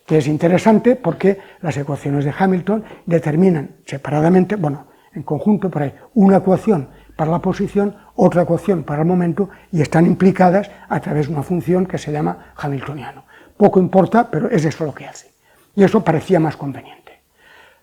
que es interesante porque las ecuaciones de Hamilton determinan separadamente, bueno, en conjunto por ahí, una ecuación para la posición, otra ecuación para el momento, y están implicadas a través de una función que se llama hamiltoniano. Poco importa, pero es eso lo que hace. Y eso parecía más conveniente.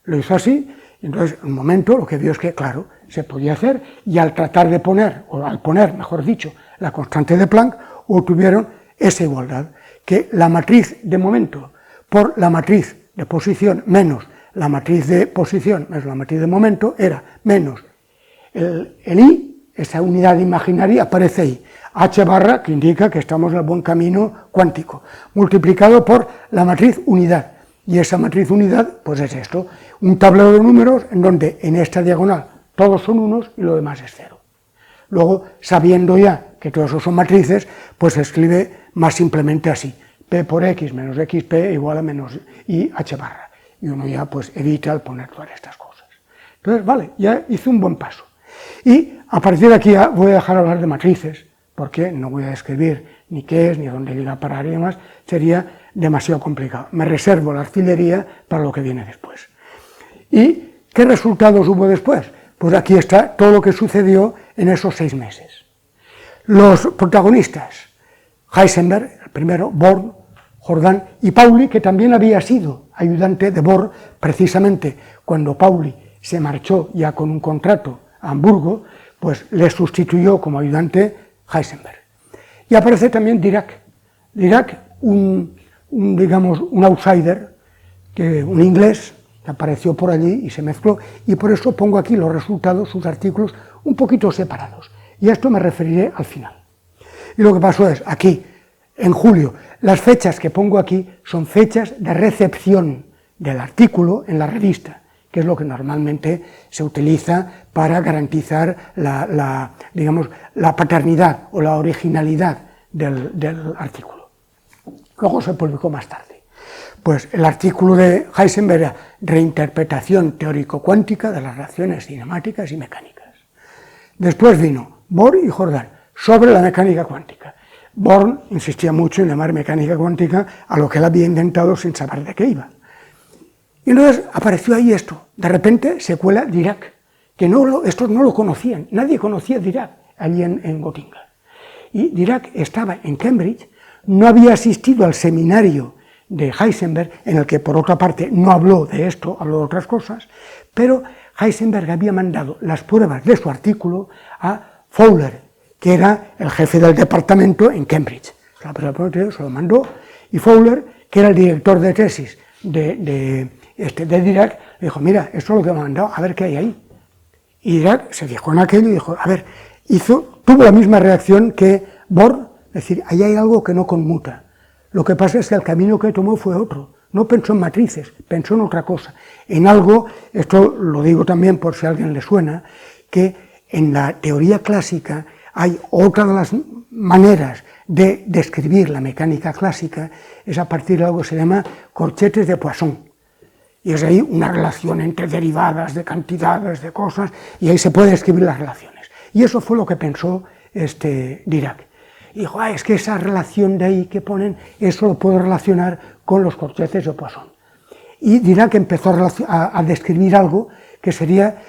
Lo hizo así, y entonces en un momento lo que vio es que, claro, se podía hacer, y al tratar de poner, o al poner, mejor dicho, la constante de Planck, obtuvieron esa igualdad, que la matriz de momento por la matriz de posición menos la matriz de posición menos la matriz de momento era menos el I, esa unidad imaginaria aparece ahí, h barra, que indica que estamos en el buen camino cuántico, multiplicado por la matriz unidad, y esa matriz unidad, pues es esto, un tablero de números en donde en esta diagonal todos son unos y lo demás es cero. Luego, sabiendo ya que todos esos son matrices, pues se escribe más simplemente así, P por X menos XP igual a menos I H barra, y uno ya pues evita el poner todas estas cosas. Entonces, vale, ya hice un buen paso. Y a partir de aquí ya voy a dejar hablar de matrices, porque no voy a describir ni qué es, ni dónde llega a parar y demás, sería demasiado complicado. Me reservo la artillería para lo que viene después. Y ¿Qué resultados hubo después? Pues aquí está todo lo que sucedió en esos 6 meses. Los protagonistas, Heisenberg, el primero, Born, Jordan y Pauli, que también había sido ayudante de Bohr, precisamente cuando Pauli se marchó ya con un contrato a Hamburgo, pues le sustituyó como ayudante Heisenberg. Y aparece también Dirac. Dirac, digamos, un outsider, un inglés, que apareció por allí y se mezcló, y por eso pongo aquí los resultados, sus artículos, un poquito separados. Y a esto me referiré al final. Y lo que pasó es, aquí, en julio, las fechas que pongo aquí son fechas de recepción del artículo en la revista, que es lo que normalmente se utiliza para garantizar digamos, la paternidad o la originalidad del artículo. Luego se publicó más tarde. Pues el artículo de Heisenberg era reinterpretación teórico-cuántica de las reacciones cinemáticas y mecánicas. Después vino Bohr y Jordan sobre la mecánica cuántica. Born insistía mucho en llamar mecánica cuántica a lo que él había inventado sin saber de qué iba. Y entonces apareció ahí esto. De repente se cuela Dirac, que estos no lo conocían, nadie conocía a Dirac allí en Gotinga. Y Dirac estaba en Cambridge, no había asistido al seminario de Heisenberg, en el que por otra parte no habló de esto, habló de otras cosas, pero Heisenberg había mandado las pruebas de su artículo a Fowler, que era el jefe del departamento en Cambridge. La prueba se lo mandó, y Fowler, que era el director de tesis de Dirac, le dijo, mira, esto es lo que me ha mandado, a ver qué hay ahí. Y Dirac se fijó en aquello y dijo, a ver, tuvo la misma reacción que Bohr, es decir, ahí hay algo que no conmuta. Lo que pasa es que el camino que tomó fue otro. No pensó en matrices, pensó en otra cosa. En algo, esto lo digo también por si a alguien le suena, que en la teoría clásica hay otra de las maneras de describir la mecánica clásica, es a partir de algo que se llama corchetes de Poisson. Y es ahí una relación entre derivadas de cantidades, de cosas, y ahí se puede escribir las relaciones. Y eso fue lo que pensó Dirac. Y dijo, es que esa relación de ahí que ponen, eso lo puedo relacionar con los corchetes de Poisson. Y Dirac empezó a describir algo que sería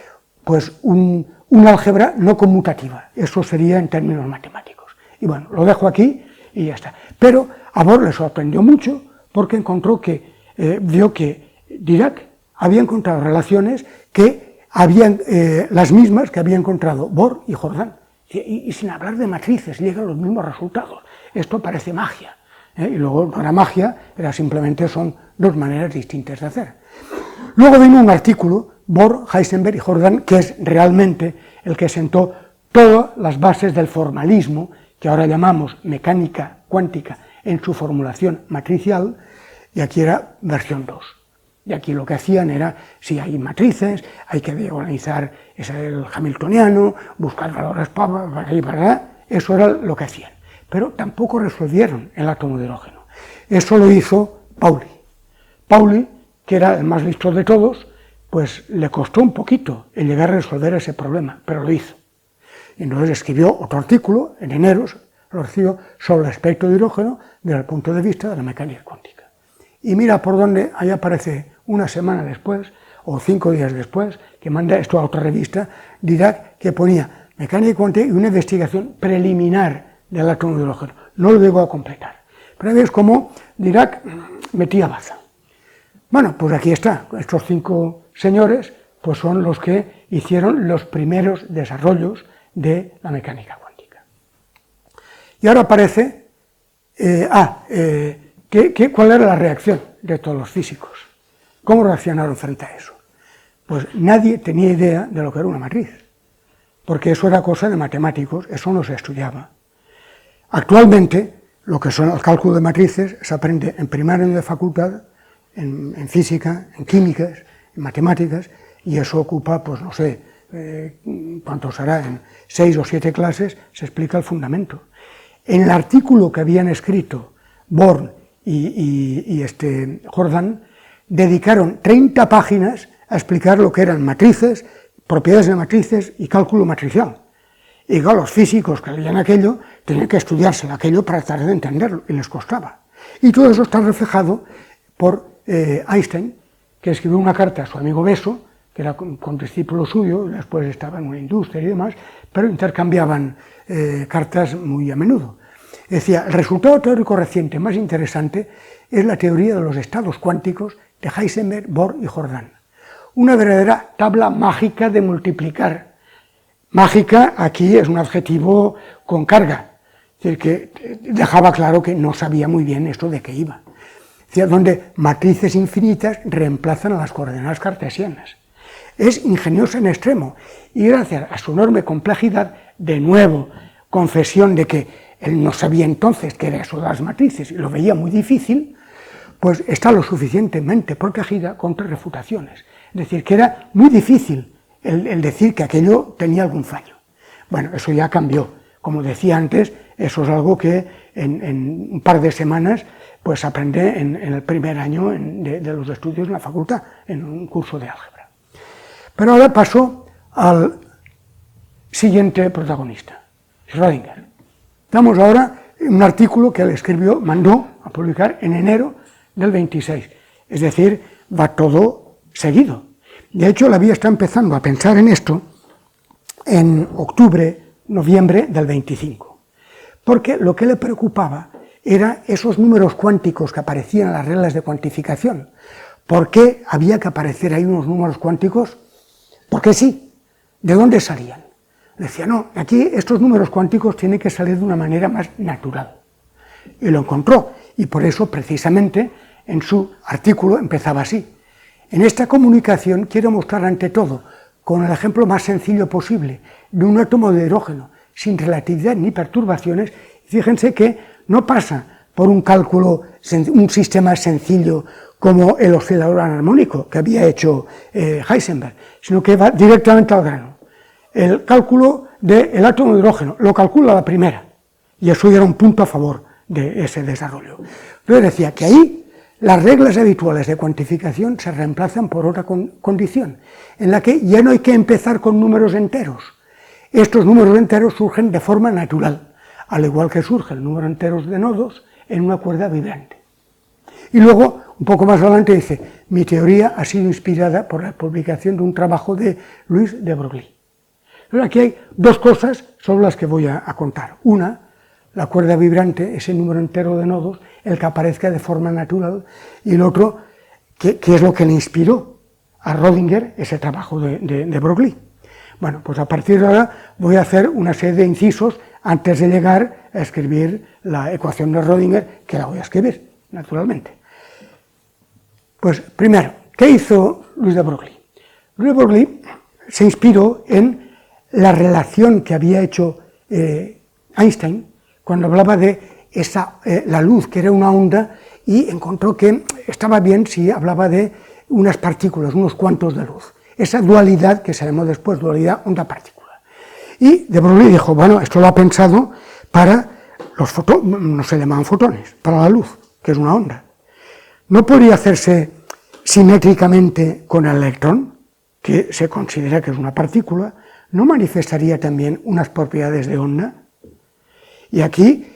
pues una álgebra no conmutativa. Eso sería en términos matemáticos. Y bueno, lo dejo aquí y ya está. Pero a Bohr le sorprendió mucho porque encontró que, vio que Dirac había encontrado relaciones que habían las mismas que había encontrado Bohr y Jordan. Y sin hablar de matrices, llegan los mismos resultados. Esto parece magia. Y luego no era magia, simplemente son dos maneras distintas de hacer. Luego vino un artículo, Bohr, Heisenberg y Jordan, que es realmente el que sentó todas las bases del formalismo, que ahora llamamos mecánica cuántica en su formulación matricial, y aquí era versión 2. Y aquí lo que hacían era, si hay matrices, hay que organizar el hamiltoniano, buscar valores para aquí y para allá, eso era lo que hacían. Pero tampoco resolvieron el átomo de hidrógeno. Eso lo hizo Pauli. Pauli, que era el más listo de todos, pues le costó un poquito el llegar a resolver ese problema, pero lo hizo. Y entonces escribió otro artículo, en enero, lo escribió sobre el espectro de hidrógeno desde el punto de vista de la mecánica cuántica. Y mira por dónde, ahí aparece una semana después, o 5 días después, que manda esto a otra revista, Dirac, que ponía mecánica cuántica y una investigación preliminar del átomo de hidrógeno. No lo llegó a completar. Pero ves cómo Dirac metía baza. Bueno, pues aquí está, estos 5 señores, pues son los que hicieron los primeros desarrollos de la mecánica cuántica. Y ahora aparece, ¿cuál era la reacción de todos los físicos? ¿Cómo reaccionaron frente a eso? Pues nadie tenía idea de lo que era una matriz, porque eso era cosa de matemáticos, eso no se estudiaba. Actualmente, lo que son el cálculo de matrices se aprende en primer año de facultad, en física, en químicas, en matemáticas, y eso ocupa, pues no sé, cuánto será, en 6 o 7 clases se explica el fundamento. En el artículo que habían escrito Born y Jordan, dedicaron 30 páginas a explicar lo que eran matrices, propiedades de matrices y cálculo matricial. Y claro, los físicos que leían aquello tenían que estudiarse aquello para tratar de entenderlo, y les costaba. Y todo eso está reflejado por Einstein, que escribió una carta a su amigo Besso, que era con discípulo suyo, después estaba en una industria y demás, pero intercambiaban cartas muy a menudo. Decía, el resultado teórico reciente más interesante es la teoría de los estados cuánticos de Heisenberg, Bohr y Jordan. Una verdadera tabla mágica de multiplicar. Mágica aquí es un adjetivo con carga, es decir, que dejaba claro que no sabía muy bien esto de qué iba. Decía, donde matrices infinitas reemplazan a las coordenadas cartesianas. Es ingeniosa en extremo y gracias a su enorme complejidad, de nuevo, confesión de que él no sabía entonces qué era eso de las matrices y lo veía muy difícil, pues está lo suficientemente protegida contra refutaciones. Es decir, que era muy difícil el decir que aquello tenía algún fallo. Bueno, eso ya cambió. Como decía antes, eso es algo que en un par de semanas pues aprende en el primer año de los estudios en la facultad, en un curso de álgebra. Pero ahora paso al siguiente protagonista, Schrödinger. Estamos ahora en un artículo que él escribió, mandó a publicar en enero del 26, es decir, va todo seguido. De hecho, la vida está empezando a pensar en esto en octubre, noviembre del 25, porque lo que le preocupaba era esos números cuánticos que aparecían en las reglas de cuantificación. ¿Por qué había que aparecer ahí unos números cuánticos? Porque sí. ¿De dónde salían? Decía, no, aquí estos números cuánticos tienen que salir de una manera más natural. Y lo encontró, y por eso precisamente en su artículo empezaba así. En esta comunicación quiero mostrar ante todo, con el ejemplo más sencillo posible, de un átomo de hidrógeno, sin relatividad ni perturbaciones. Fíjense que no pasa por un cálculo, un sistema sencillo como el oscilador anarmónico que había hecho Heisenberg, sino que va directamente al grano. El cálculo del átomo de hidrógeno lo calcula la primera, y eso ya era un punto a favor de ese desarrollo. Entonces decía que ahí las reglas habituales de cuantificación se reemplazan por otra condición, en la que ya no hay que empezar con números enteros. Estos números enteros surgen de forma natural, al igual que surge el número enteros de nodos en una cuerda vibrante. Y luego, un poco más adelante dice, mi teoría ha sido inspirada por la publicación de un trabajo de Louis de Broglie. Pero aquí hay dos cosas sobre las que voy a contar. Una, la cuerda vibrante, ese número entero de nodos, el que aparezca de forma natural, y el otro, que es lo que le inspiró a Schrödinger ese trabajo de Broglie. Bueno, pues a partir de ahora voy a hacer una serie de incisos antes de llegar a escribir la ecuación de Schrödinger, que la voy a escribir, naturalmente. Pues primero, ¿qué hizo Louis de Broglie? Louis de Broglie se inspiró en la relación que había hecho Einstein cuando hablaba de la luz, que era una onda, y encontró que estaba bien si hablaba de unas partículas, unos cuantos de luz. Esa dualidad que se llamó después dualidad onda-partícula. Y de Broglie dijo, bueno, esto lo ha pensado para los fotones, no se llamaban fotones, para la luz, que es una onda. No podría hacerse simétricamente con el electrón, que se considera que es una partícula, ¿no manifestaría también unas propiedades de onda? Y aquí,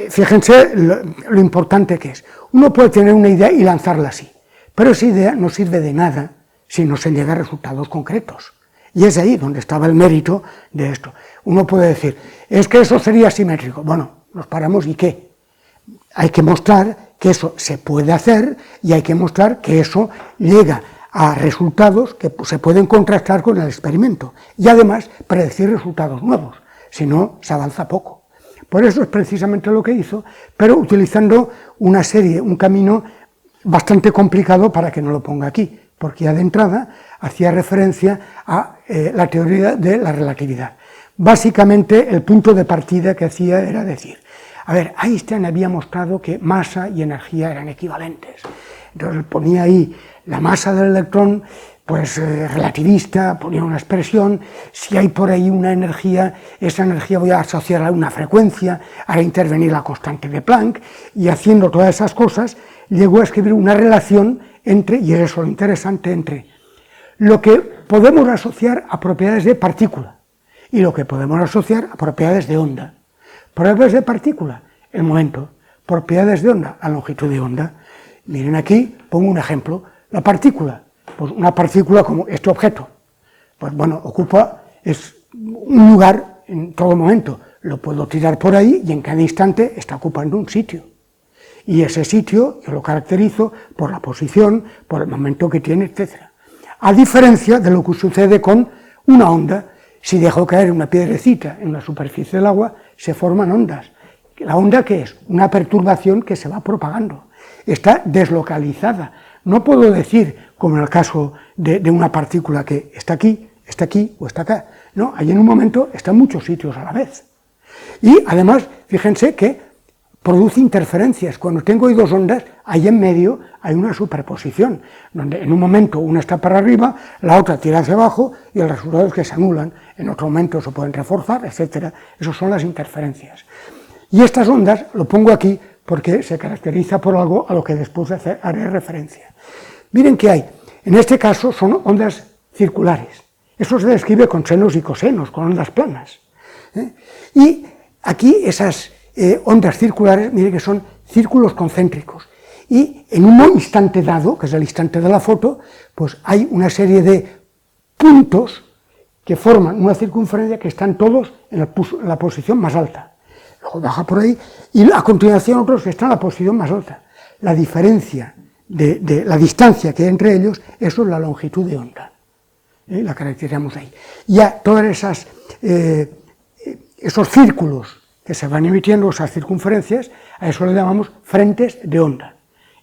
fíjense lo importante que es. Uno puede tener una idea y lanzarla así, pero esa idea no sirve de nada si no se llega a resultados concretos. Y es ahí donde estaba el mérito de esto. Uno puede decir, es que eso sería simétrico. Bueno, nos paramos y ¿qué? Hay que mostrar que eso se puede hacer y hay que mostrar que eso llega a resultados que se pueden contrastar con el experimento y además predecir resultados nuevos, si no se avanza poco. Por eso es precisamente lo que hizo, pero utilizando una serie, un camino bastante complicado para que no lo ponga aquí, porque ya de entrada hacía referencia a la teoría de la relatividad. Básicamente el punto de partida que hacía era decir, a ver, Einstein había mostrado que masa y energía eran equivalentes. Entonces ponía ahí la masa del electrón, pues relativista, ponía una expresión, si hay por ahí una energía, esa energía voy a asociar a una frecuencia, hará intervenir la constante de Planck, y haciendo todas esas cosas, llegó a escribir una relación entre, y eso es lo interesante, entre lo que podemos asociar a propiedades de partícula y lo que podemos asociar a propiedades de onda. Propiedades de partícula, el momento. Propiedades de onda, la longitud de onda. Miren aquí, pongo un ejemplo. La partícula, pues una partícula como este objeto, pues bueno, ocupa un lugar en todo momento, lo puedo tirar por ahí y en cada instante está ocupando un sitio. Y ese sitio yo lo caracterizo por la posición, por el momento que tiene, etc. A diferencia de lo que sucede con una onda, si dejo caer una piedrecita en la superficie del agua, se forman ondas. ¿La onda qué es? Una perturbación que se va propagando, está deslocalizada. No puedo decir, como en el caso de una partícula, que está aquí o está acá. No, ahí en un momento está en muchos sitios a la vez. Y además, fíjense que produce interferencias. Cuando tengo ahí dos ondas, ahí en medio hay una superposición, donde en un momento una está para arriba, la otra tira hacia abajo, y el resultado es que se anulan, en otro momento se pueden reforzar, etc. Esas son las interferencias. Y estas ondas, lo pongo aquí, porque se caracteriza por algo a lo que después haré referencia. Miren que hay, en este caso son ondas circulares. Eso se describe con senos y cosenos, con ondas planas. Y aquí esas ondas circulares, miren que son círculos concéntricos. Y en un instante dado, que es el instante de la foto, pues hay una serie de puntos que forman una circunferencia que están todos en la posición más alta. Luego baja por ahí, y a continuación otros que están en la posición más alta. La diferencia de la distancia que hay entre ellos, eso es la longitud de onda. La caracterizamos ahí. Ya todas esos círculos que se van emitiendo, esas circunferencias, a eso le llamamos frentes de onda.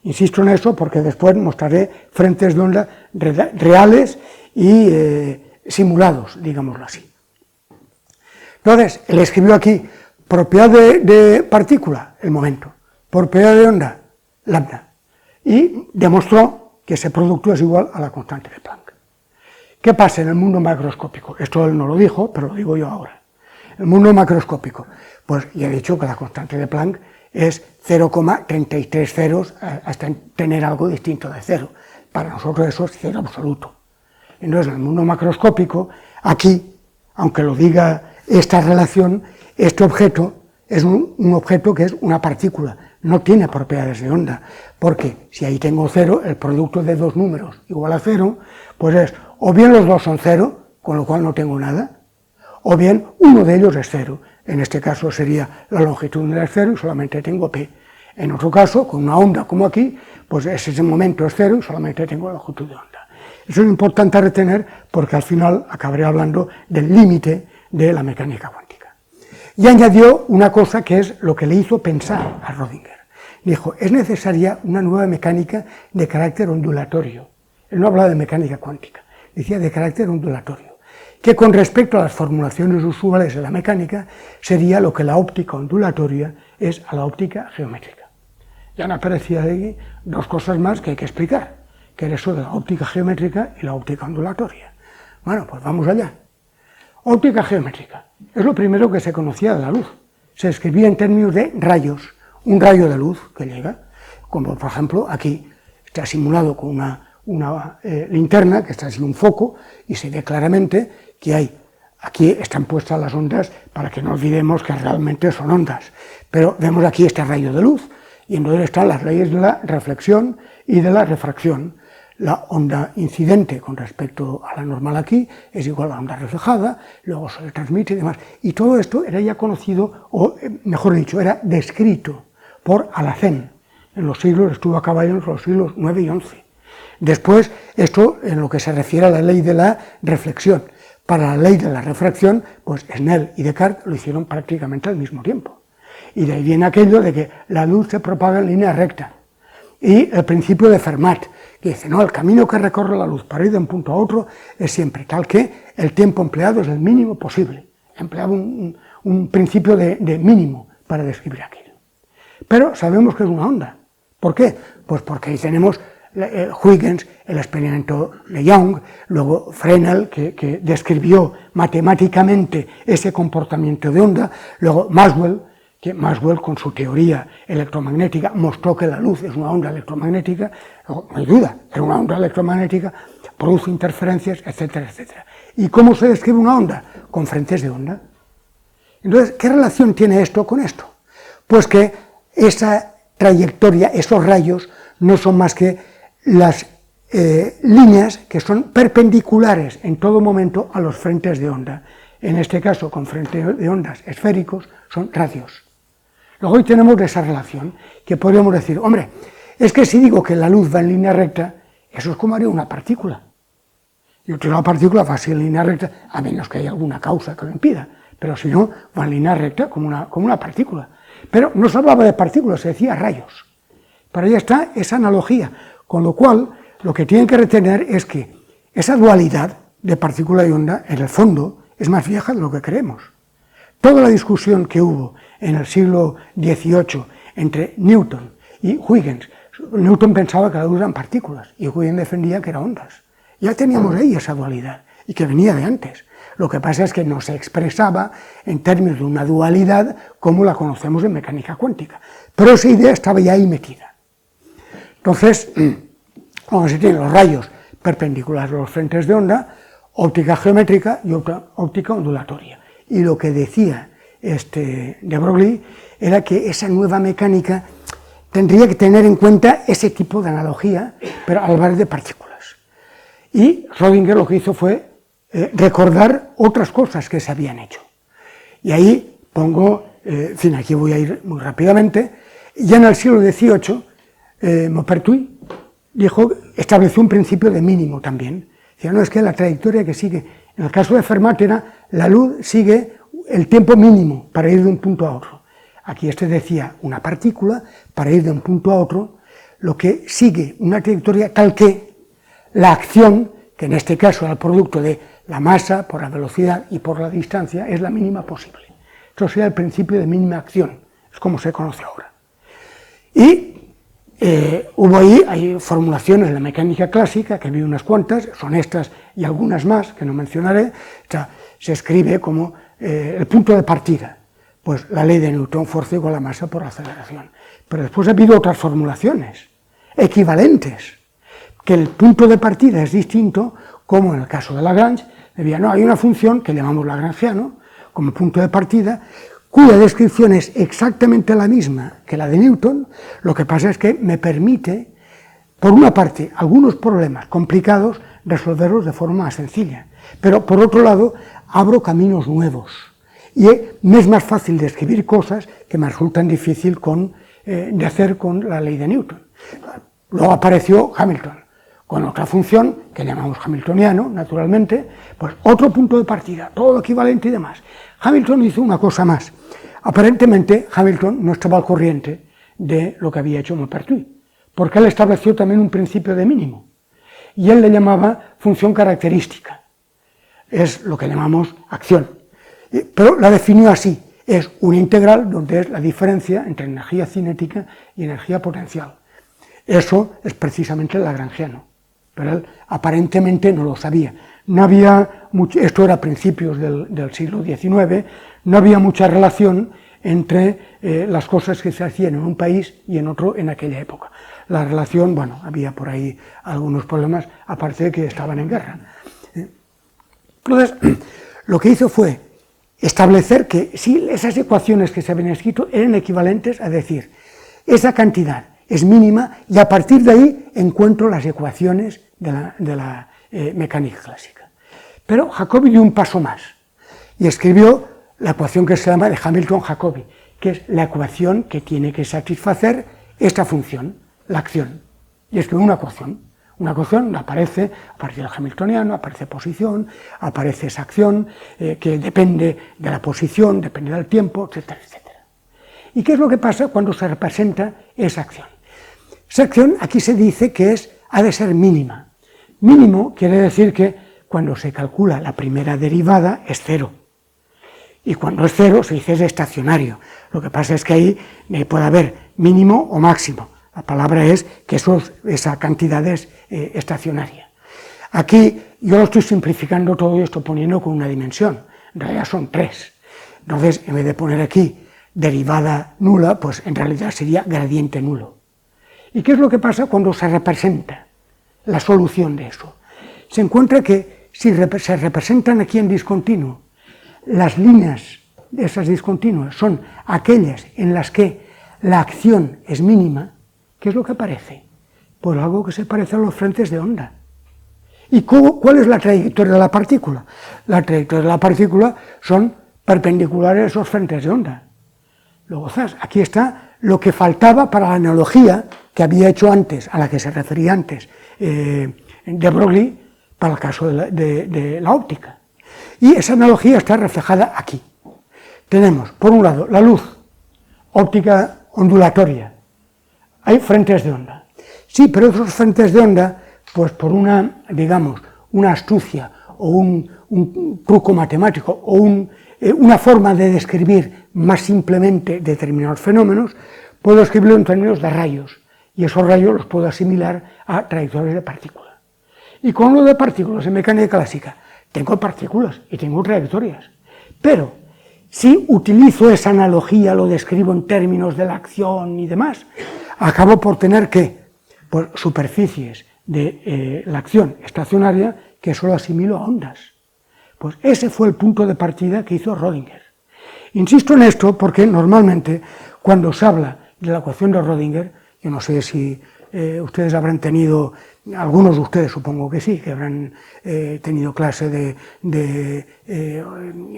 Insisto en eso porque después mostraré frentes de onda reales y simulados, digámoslo así. Entonces, él escribió aquí, propiedad de partícula, el momento, propiedad de onda, lambda, y demostró que ese producto es igual a la constante de Planck. ¿Qué pasa en el mundo macroscópico? Esto él no lo dijo, pero lo digo yo ahora. El mundo macroscópico, pues ya he dicho que la constante de Planck es 0,33 ceros hasta tener algo distinto de cero. Para nosotros eso es cero absoluto. Entonces, en el mundo macroscópico, aquí, aunque lo diga esta relación, este objeto es un objeto que es una partícula, no tiene propiedades de onda, porque si ahí tengo cero, el producto de dos números igual a cero, pues es o bien los dos son cero, con lo cual no tengo nada, o bien uno de ellos es cero. En este caso sería la longitud de cero y solamente tengo P. En otro caso, con una onda como aquí, pues ese momento es cero y solamente tengo la longitud de onda. Eso es importante retener porque al final acabaré hablando del límite de la mecánica cuántica. Y añadió una cosa que es lo que le hizo pensar a Rödinger. Dijo, es necesaria una nueva mecánica de carácter ondulatorio. Él no hablaba de mecánica cuántica, decía de carácter ondulatorio, que con respecto a las formulaciones usuales de la mecánica sería lo que la óptica ondulatoria es a la óptica geométrica. Ya me aparecía ahí dos cosas más que hay que explicar, que era eso de la óptica geométrica y la óptica ondulatoria. Bueno, pues vamos allá. Óptica geométrica es lo primero que se conocía de la luz. Se escribía en términos de rayos, un rayo de luz que llega, como por ejemplo aquí está simulado con una linterna que está haciendo un foco y se ve claramente que aquí están puestas las ondas para que no olvidemos que realmente son ondas, pero vemos aquí este rayo de luz y entonces están las leyes de la reflexión y de la refracción. La onda incidente con respecto a la normal aquí es igual a la onda reflejada, luego se le transmite y demás. Y todo esto era ya conocido, o mejor dicho, era descrito por Alhazen. En los siglos, estuvo a caballo en los siglos 9 y 11. Después, esto en lo que se refiere a la ley de la reflexión. Para la ley de la refracción, pues Snell y Descartes lo hicieron prácticamente al mismo tiempo. Y de ahí viene aquello de que la luz se propaga en línea recta. Y el principio de Fermat, que dice, no, el camino que recorre la luz para ir de un punto a otro es siempre tal que el tiempo empleado es el mínimo posible. Empleaba un principio de mínimo para describir aquello. Pero sabemos que es una onda. ¿Por qué? Pues porque ahí tenemos Huygens, el experimento de Young, luego Fresnel, que describió matemáticamente ese comportamiento de onda, luego Maxwell, que Maxwell con su teoría electromagnética mostró que la luz es una onda electromagnética, no hay duda, es una onda electromagnética, produce interferencias, etcétera, etcétera. ¿Y cómo se describe una onda? Con frentes de onda. Entonces, ¿qué relación tiene esto con esto? Pues que esa trayectoria, esos rayos, no son más que las líneas que son perpendiculares en todo momento a los frentes de onda. En este caso, con frentes de ondas esféricos, son radios. Luego hoy tenemos esa relación, que podríamos decir, hombre, es que si digo que la luz va en línea recta, eso es como haría una partícula. Yo quiero una partícula va así en línea recta, a menos que haya alguna causa que lo impida, pero si no, va en línea recta como una partícula. Pero no se hablaba de partículas, se decía rayos. Pero ahí está esa analogía, con lo cual lo que tienen que retener es que esa dualidad de partícula y onda, en el fondo, es más vieja de lo que creemos. Toda la discusión que hubo en el siglo XVIII entre Newton y Huygens, Newton pensaba que la luz eran partículas y Huygens defendía que eran ondas. Ya teníamos ahí esa dualidad y que venía de antes. Lo que pasa es que no se expresaba en términos de una dualidad como la conocemos en mecánica cuántica. Pero esa idea estaba ya ahí metida. Entonces, cuando se tienen los rayos perpendiculares a los frentes de onda, óptica geométrica y óptica ondulatoria. Y lo que decía de Broglie era que esa nueva mecánica tendría que tener en cuenta ese tipo de analogía, pero al hablar de partículas. Y Schrödinger lo que hizo fue recordar otras cosas que se habían hecho. Y ahí pongo, en fin, aquí voy a ir muy rápidamente, ya en el siglo XVIII, Maupertuis estableció un principio de mínimo también. Decía, no, es que la trayectoria que sigue, en el caso de Fermat era, la luz sigue el tiempo mínimo para ir de un punto a otro. Aquí decía una partícula, para ir de un punto a otro, lo que sigue una trayectoria tal que la acción, que en este caso era el producto de la masa por la velocidad y por la distancia, es la mínima posible. Esto sería el principio de mínima acción, es como se conoce ahora. Y hubo hay formulaciones en la mecánica clásica, que vi unas cuantas, son estas y algunas más, que no mencionaré, se escribe como el punto de partida, pues la ley de Newton, fuerza igual a masa por aceleración. Pero después ha habido otras formulaciones, equivalentes, que el punto de partida es distinto, como en el caso de Lagrange, no, hay una función que llamamos lagrangiano, como punto de partida, cuya descripción es exactamente la misma que la de Newton, lo que pasa es que me permite, por una parte, algunos problemas complicados, resolverlos de forma más sencilla, pero por otro lado, abro caminos nuevos, y me es más fácil describir cosas que me resultan difícil de hacer con la ley de Newton. Luego apareció Hamilton, con otra función, que llamamos hamiltoniano, naturalmente, pues otro punto de partida, todo lo equivalente y demás. Hamilton hizo una cosa más. Aparentemente, Hamilton no estaba al corriente de lo que había hecho Maupertuis, porque él estableció también un principio de mínimo, y él le llamaba función característica, es lo que llamamos acción, pero la definió así, es un integral donde es la diferencia entre energía cinética y energía potencial. Eso es precisamente el lagrangiano, pero él aparentemente no lo sabía. No había mucho, esto era a principios del siglo XIX, no había mucha relación entre las cosas que se hacían en un país y en otro en aquella época. La relación, bueno, había por ahí algunos problemas, aparte de que estaban en guerra. Entonces, lo que hizo fue establecer que si esas ecuaciones que se habían escrito eran equivalentes a decir, esa cantidad es mínima y a partir de ahí encuentro las ecuaciones de la mecánica clásica. Pero Jacobi dio un paso más y escribió la ecuación que se llama de Hamilton-Jacobi, que es la ecuación que tiene que satisfacer esta función, la acción. Y escribió una ecuación donde aparece, a partir del hamiltoniano, aparece posición, aparece esa acción que depende de la posición, depende del tiempo, etcétera, etcétera. ¿Y qué es lo que pasa cuando se representa esa acción? Esa acción aquí se dice que ha de ser mínima. Mínimo quiere decir que cuando se calcula la primera derivada es cero. Y cuando es cero se dice es estacionario. Lo que pasa es que ahí puede haber mínimo o máximo. La palabra es que esa cantidad es estacionaria. Aquí yo lo estoy simplificando todo esto poniendo con una dimensión. En realidad son 3. Entonces, en vez de poner aquí derivada nula, pues en realidad sería gradiente nulo. ¿Y qué es lo que pasa cuando se representa la solución de eso? Se encuentra que si se representan aquí en discontinuo, las líneas de esas discontinuas son aquellas en las que la acción es mínima, ¿qué es lo que aparece? Pues algo que se parece a los frentes de onda. ¿Y cuál es la trayectoria de la partícula? La trayectoria de la partícula son perpendiculares a esos frentes de onda. Luego, aquí está lo que faltaba para la analogía que había hecho antes, a la que se refería antes de Broglie, para el caso de la óptica. Y esa analogía está reflejada aquí. Tenemos, por un lado, la luz, óptica ondulatoria. Hay frentes de onda. Sí, pero esos frentes de onda, pues por una, digamos, una astucia o un truco matemático o una forma de describir más simplemente determinados fenómenos, puedo escribirlo en términos de rayos, y esos rayos los puedo asimilar a trayectorias de partículas. Y con lo de partículas en mecánica clásica, tengo partículas y tengo trayectorias, pero si utilizo esa analogía, lo describo en términos de la acción y demás, acabo por tener que, pues, superficies de la acción estacionaria que solo asimilo a ondas. Pues ese fue el punto de partida que hizo Rödinger. Insisto en esto porque normalmente cuando se habla de la ecuación de Rödinger, yo no sé si ustedes habrán tenido, algunos de ustedes supongo que sí, que habrán tenido clase de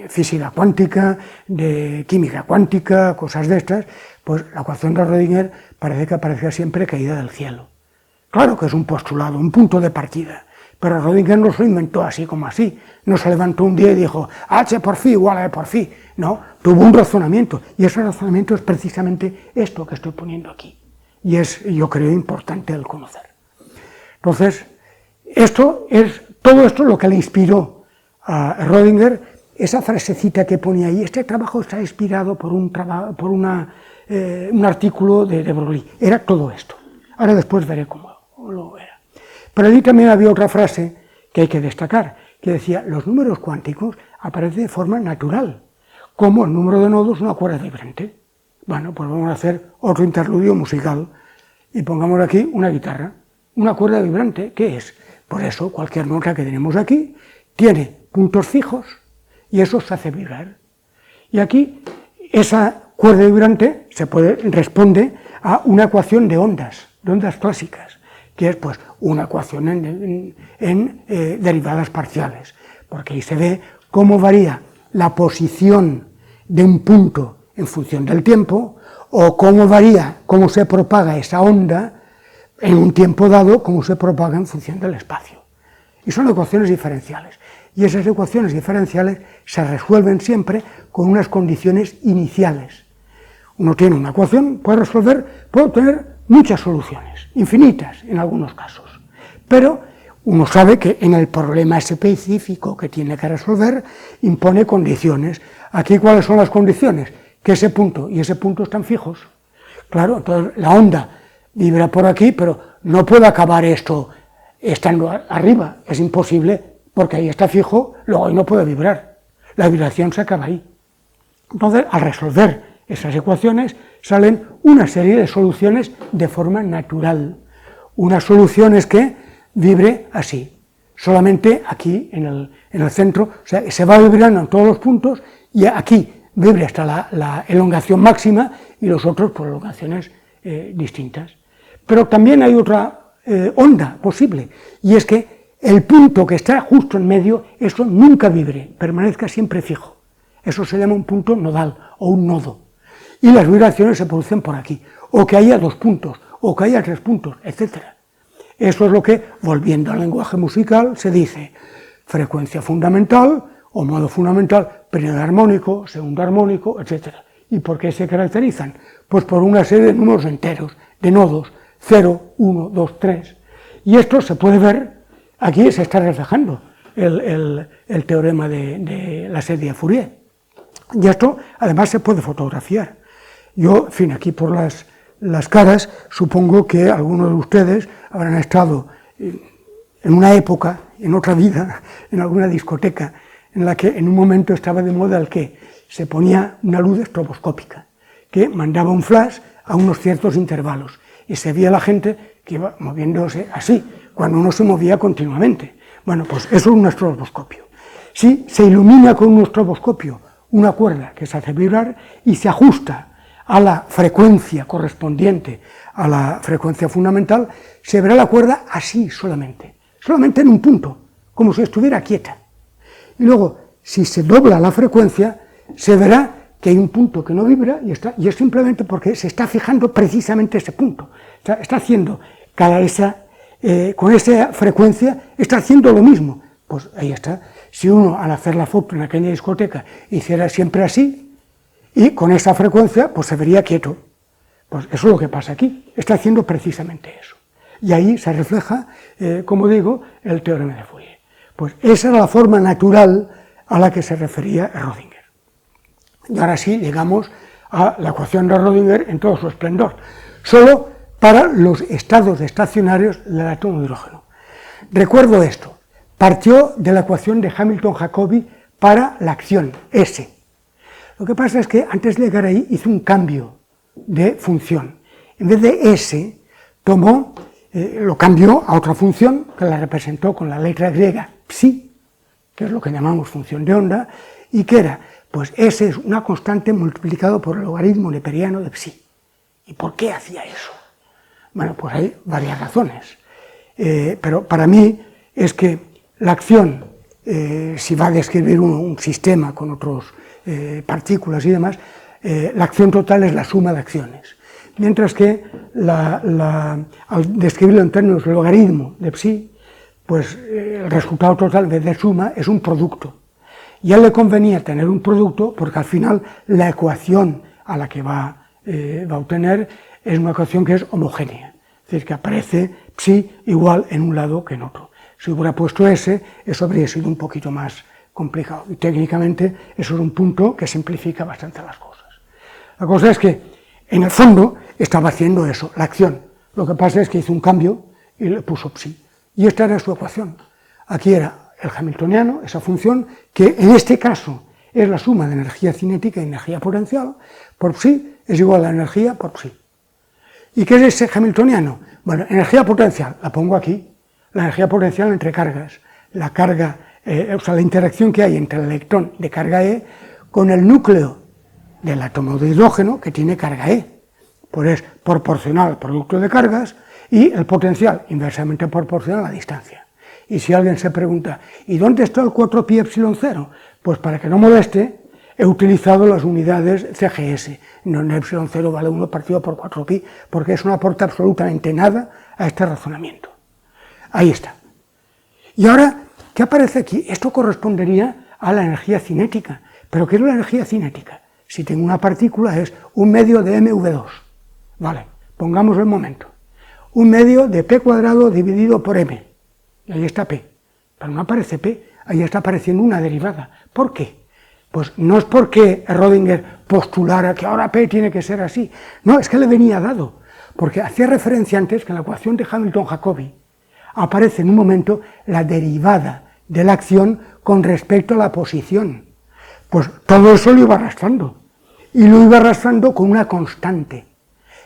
física cuántica, de química cuántica, cosas de estas, pues la ecuación de Rödinger parece que aparecía siempre caída del cielo. Claro que es un postulado, un punto de partida, pero Rödinger no se lo inventó así como así, no se levantó un día y dijo H por phi igual a E por phi, no, tuvo un razonamiento, y ese razonamiento es precisamente esto que estoy poniendo aquí, y es, yo creo, importante el conocer. Entonces, todo esto lo que le inspiró a Rödinger, esa frasecita que ponía ahí, este trabajo está inspirado por un artículo de Broglie, era todo esto. Ahora después veré cómo lo era. Pero allí también había otra frase que hay que destacar, que decía, los números cuánticos aparecen de forma natural, como el número de nodos una cuerda vibrante. Bueno, pues vamos a hacer otro interludio musical y pongamos aquí una guitarra. Una cuerda vibrante, ¿qué es? Por eso, cualquier nota que tenemos aquí tiene puntos fijos y eso se hace vibrar. Y aquí, esa cuerda vibrante responde a una ecuación de ondas clásicas, que es pues una ecuación en derivadas parciales, porque ahí se ve cómo varía la posición de un punto en función del tiempo, o cómo se propaga esa onda en un tiempo dado, cómo se propaga en función del espacio. Y son ecuaciones diferenciales. Y esas ecuaciones diferenciales se resuelven siempre con unas condiciones iniciales. Uno tiene una ecuación, puede obtener muchas soluciones, infinitas en algunos casos. Pero uno sabe que en el problema específico que tiene que resolver impone condiciones. Aquí, ¿cuáles son las condiciones? Que ese punto y ese punto están fijos. Claro, entonces la onda vibra por aquí, pero no puede acabar esto estando arriba. Es imposible, porque ahí está fijo, luego ahí no puede vibrar. La vibración se acaba ahí. Entonces, al resolver esas ecuaciones, salen una serie de soluciones de forma natural. Una solución es que vibre así, solamente aquí en el centro, o sea, se va vibrando en todos los puntos y aquí vibre hasta la elongación máxima y los otros por elongaciones distintas. Pero también hay otra onda posible, y es que el punto que está justo en medio, eso nunca vibre, permanezca siempre fijo. Eso se llama un punto nodal o un nodo. Y las vibraciones se producen por aquí, o que haya 2 puntos, o que haya 3 puntos, etc. Eso es lo que, volviendo al lenguaje musical, se dice frecuencia fundamental o modo fundamental, primer armónico, segundo armónico, etc. ¿Y por qué se caracterizan? Pues por una serie de números enteros, de nodos, 0, 1, 2, 3. Y esto se puede ver, aquí se está reflejando el teorema de la serie de Fourier. Y esto además se puede fotografiar. Yo, en fin, aquí por las caras, supongo que algunos de ustedes habrán estado en una época, en otra vida, en alguna discoteca, en la que en un momento estaba de moda el que se ponía una luz estroboscópica, que mandaba un flash a unos ciertos intervalos, y se veía la gente que iba moviéndose así, cuando uno se movía continuamente. Bueno, pues eso es un estroboscopio. Si se ilumina con un estroboscopio una cuerda que se hace vibrar y se ajusta a la frecuencia correspondiente a la frecuencia fundamental, se verá la cuerda así solamente en un punto, como si estuviera quieta. Y luego, si se dobla la frecuencia, se verá que hay un punto que no vibra y es simplemente porque se está fijando precisamente ese punto. Está haciendo con esa frecuencia, está haciendo lo mismo. Pues ahí está. Si uno, al hacer la foto en aquella discoteca, hiciera siempre así, y con esa frecuencia, pues se vería quieto. Pues eso es lo que pasa aquí. Está haciendo precisamente eso. Y ahí se refleja, como digo, el teorema de Fourier. Pues esa era la forma natural a la que se refería Rödinger. Y ahora sí llegamos a la ecuación de Rödinger en todo su esplendor, solo para los estados estacionarios del átomo de hidrógeno. Recuerdo esto, partió de la ecuación de Hamilton-Jacobi para la acción, S. Lo que pasa es que antes de llegar ahí hizo un cambio de función. En vez de S, lo cambió a otra función que la representó con la letra griega psi, que es lo que llamamos función de onda, y que era, pues S es una constante multiplicado por el logaritmo neperiano de psi. ¿Y por qué hacía eso? Bueno, pues hay varias razones, pero para mí es que la acción, si va a describir un sistema con otras partículas y demás, la acción total es la suma de acciones, mientras que al describirlo en términos de logaritmo de psi, pues el resultado total en vez de suma es un producto. Y a él le convenía tener un producto porque al final la ecuación a la que va a obtener es una ecuación que es homogénea, es decir, que aparece psi igual en un lado que en otro. Si hubiera puesto S, eso habría sido un poquito más complicado, y técnicamente eso es un punto que simplifica bastante las cosas. La cosa es que, en el fondo, estaba haciendo eso, la acción. Lo que pasa es que hizo un cambio y le puso psi, y esta era su ecuación. Aquí era el hamiltoniano, esa función, que en este caso es la suma de energía cinética y energía potencial, por psi es igual a energía por psi. ¿Y qué es ese hamiltoniano? Bueno, energía potencial, la pongo aquí, la energía potencial entre cargas, la carga, la interacción que hay entre el electrón de carga E con el núcleo del átomo de hidrógeno que tiene carga E, pues es proporcional al producto de cargas y el potencial inversamente proporcional a la distancia. Y si alguien se pregunta, ¿y dónde está el 4pi epsilon 0? Pues para que no moleste, he utilizado las unidades CGS, donde epsilon 0 vale 1 partido por 4pi, porque eso no aporta absolutamente nada a este razonamiento. Ahí está. Y ahora, ¿qué aparece aquí? Esto correspondería a la energía cinética. ¿Pero qué es la energía cinética? Si tengo una partícula es 1/2 de mv2. Vale, pongamos el momento. 1/2 de p cuadrado dividido por m. Y ahí está p. Pero no aparece p, ahí está apareciendo una derivada. ¿Por qué? Pues no es porque Rödinger postulara que ahora p tiene que ser así. No, es que le venía dado. Porque hacía referencia antes que en la ecuación de Hamilton-Jacobi aparece en un momento la derivada de la acción con respecto a la posición. Pues todo eso lo iba arrastrando. Y lo iba arrastrando con una constante.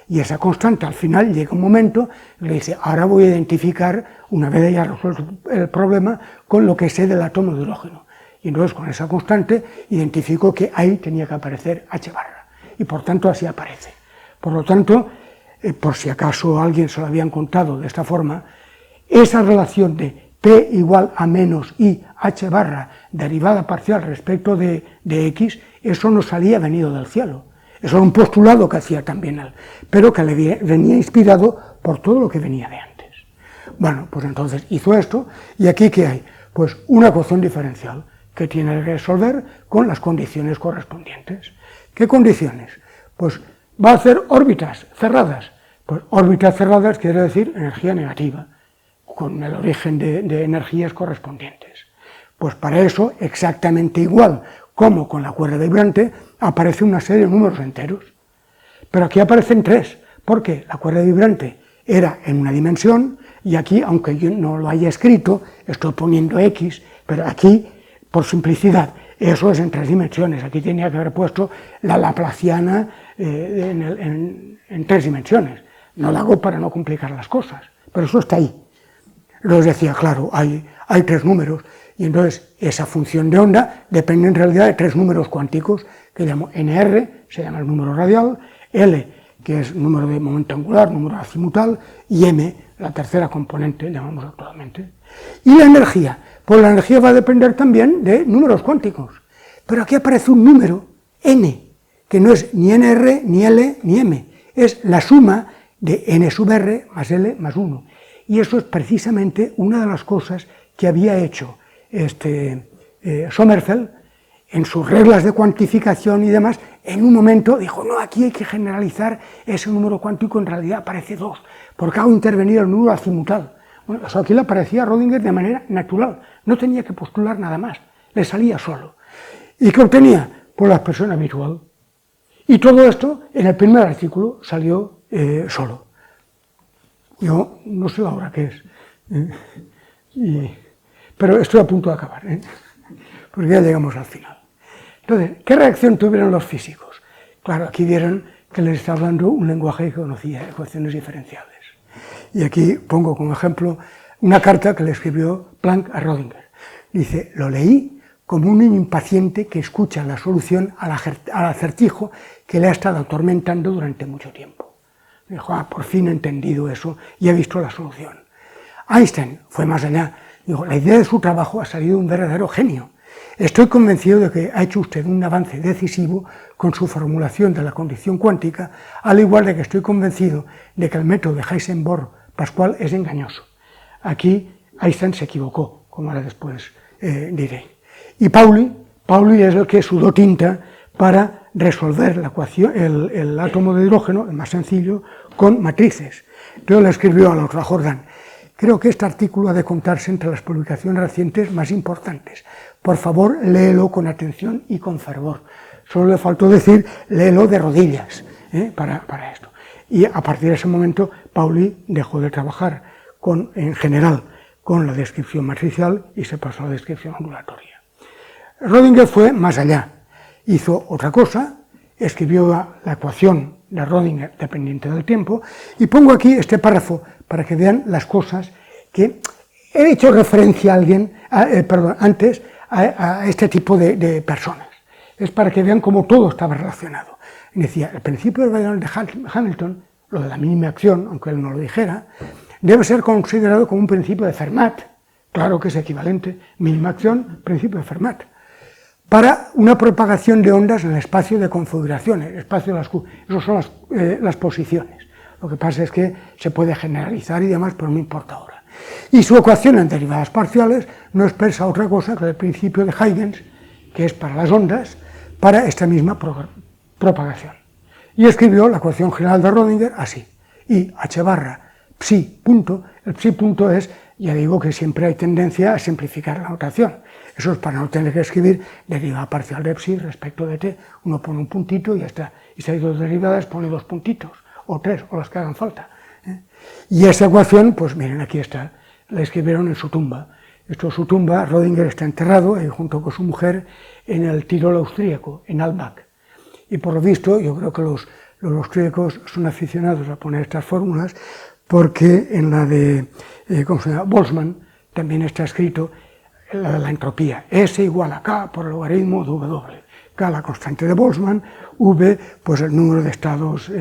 Y esa constante al final llega un momento y le dice, ahora voy a identificar, una vez ya resuelto el problema, con lo que sé del átomo de hidrógeno. Y entonces con esa constante identifico que ahí tenía que aparecer H barra. Y por tanto así aparece. Por lo tanto, por si acaso a alguien se lo habían contado de esta forma, esa relación de P igual a menos I H barra derivada parcial respecto de X, eso no salía venido del cielo. Eso era un postulado que hacía también él, pero que le venía inspirado por todo lo que venía de antes. Bueno, pues entonces hizo esto, y aquí ¿qué hay? Pues una ecuación diferencial que tiene que resolver con las condiciones correspondientes. ¿Qué condiciones? Pues va a hacer órbitas cerradas. Pues órbitas cerradas quiere decir energía negativa, con el origen de energías correspondientes. Pues para eso, exactamente igual como con la cuerda vibrante, aparece una serie de números enteros. Pero aquí aparecen 3, porque la cuerda vibrante era en una dimensión, y aquí, aunque yo no lo haya escrito, estoy poniendo X, pero aquí, por simplicidad, eso es en 3 dimensiones. Aquí tenía que haber puesto la laplaciana en 3 dimensiones. No lo hago para no complicar las cosas, pero eso está ahí. Entonces decía, claro, hay 3 números, y entonces esa función de onda depende en realidad de 3 números cuánticos, que llamo NR, se llama el número radial, L, que es número de momento angular, número azimutal, y M, la tercera componente, llamamos actualmente. Y la energía, pues la energía va a depender también de números cuánticos, pero aquí aparece un número, N, que no es ni NR, ni L, ni M, es la suma de N sub R más L más 1, y eso es precisamente una de las cosas que había hecho Sommerfeld en sus reglas de cuantificación y demás. En un momento dijo, no, aquí hay que generalizar ese número cuántico, en realidad aparece 2, porque hago intervenir el número azimutal. Bueno, eso aquí le aparecía a Rödinger de manera natural, no tenía que postular nada más, le salía solo. ¿Y qué obtenía? Pues la expresión habitual. Y todo esto en el primer artículo salió solo. Yo no sé ahora qué es, pero estoy a punto de acabar, porque ya llegamos al final. Entonces, ¿qué reacción tuvieron los físicos? Claro, aquí vieron que les está hablando un lenguaje que conocía ecuaciones diferenciales. Y aquí pongo como ejemplo una carta que le escribió Planck a Rödinger. Dice, lo leí como un niño impaciente que escucha la solución al acertijo que le ha estado atormentando durante mucho tiempo. Dijo, por fin he entendido eso y he visto la solución. Einstein fue más allá. Dijo, la idea de su trabajo ha salido un verdadero genio. Estoy convencido de que ha hecho usted un avance decisivo con su formulación de la condición cuántica, al igual de que estoy convencido de que el método de Heisenberg-Pascual es engañoso. Aquí Einstein se equivocó, como ahora después diré. Y Pauli es el que sudó tinta para resolver la ecuación, el átomo de hidrógeno, el más sencillo, con matrices. Entonces le escribió a la Jordan, creo que este artículo ha de contarse entre las publicaciones recientes más importantes. Por favor, léelo con atención y con fervor. Solo le faltó decir, léelo de rodillas, para esto. Y a partir de ese momento, Pauli dejó de trabajar en general con la descripción matricial y se pasó a la descripción ondulatoria. Rödinger fue más allá. Hizo otra cosa, escribió la ecuación de Rödinger dependiente del tiempo, y pongo aquí este párrafo para que vean las cosas que he hecho referencia antes a este tipo de personas. Es para que vean cómo todo estaba relacionado. Decía, el principio de Hamilton, lo de la mínima acción, aunque él no lo dijera, debe ser considerado como un principio de Fermat, claro que es equivalente, mínima acción, principio de Fermat, para una propagación de ondas en el espacio de configuraciones, el espacio de las Q. Esas son las posiciones. Lo que pasa es que se puede generalizar y demás, pero no importa ahora. Y su ecuación en derivadas parciales no expresa otra cosa que el principio de Huygens, que es para las ondas, para esta misma propagación. Y escribió la ecuación general de Rödinger así. Y h barra psi punto, el psi punto es, ya digo que siempre hay tendencia a simplificar la notación. Eso es para no tener que escribir derivada parcial de psi respecto de t. Uno pone un puntito y ya está. Y si hay dos derivadas, pone 2 puntitos, o 3, o las que hagan falta. Y esa ecuación, pues miren, aquí está, la escribieron en su tumba. Esto es su tumba, Rödinger está enterrado junto con su mujer en el Tirol austríaco, en Albach. Y por lo visto, yo creo que los austríacos son aficionados a poner estas fórmulas, porque en la de, ¿cómo se llama?, Boltzmann, también está escrito la de la entropía, S igual a K por el logaritmo de W. K, la constante de Boltzmann, V, pues el número de estados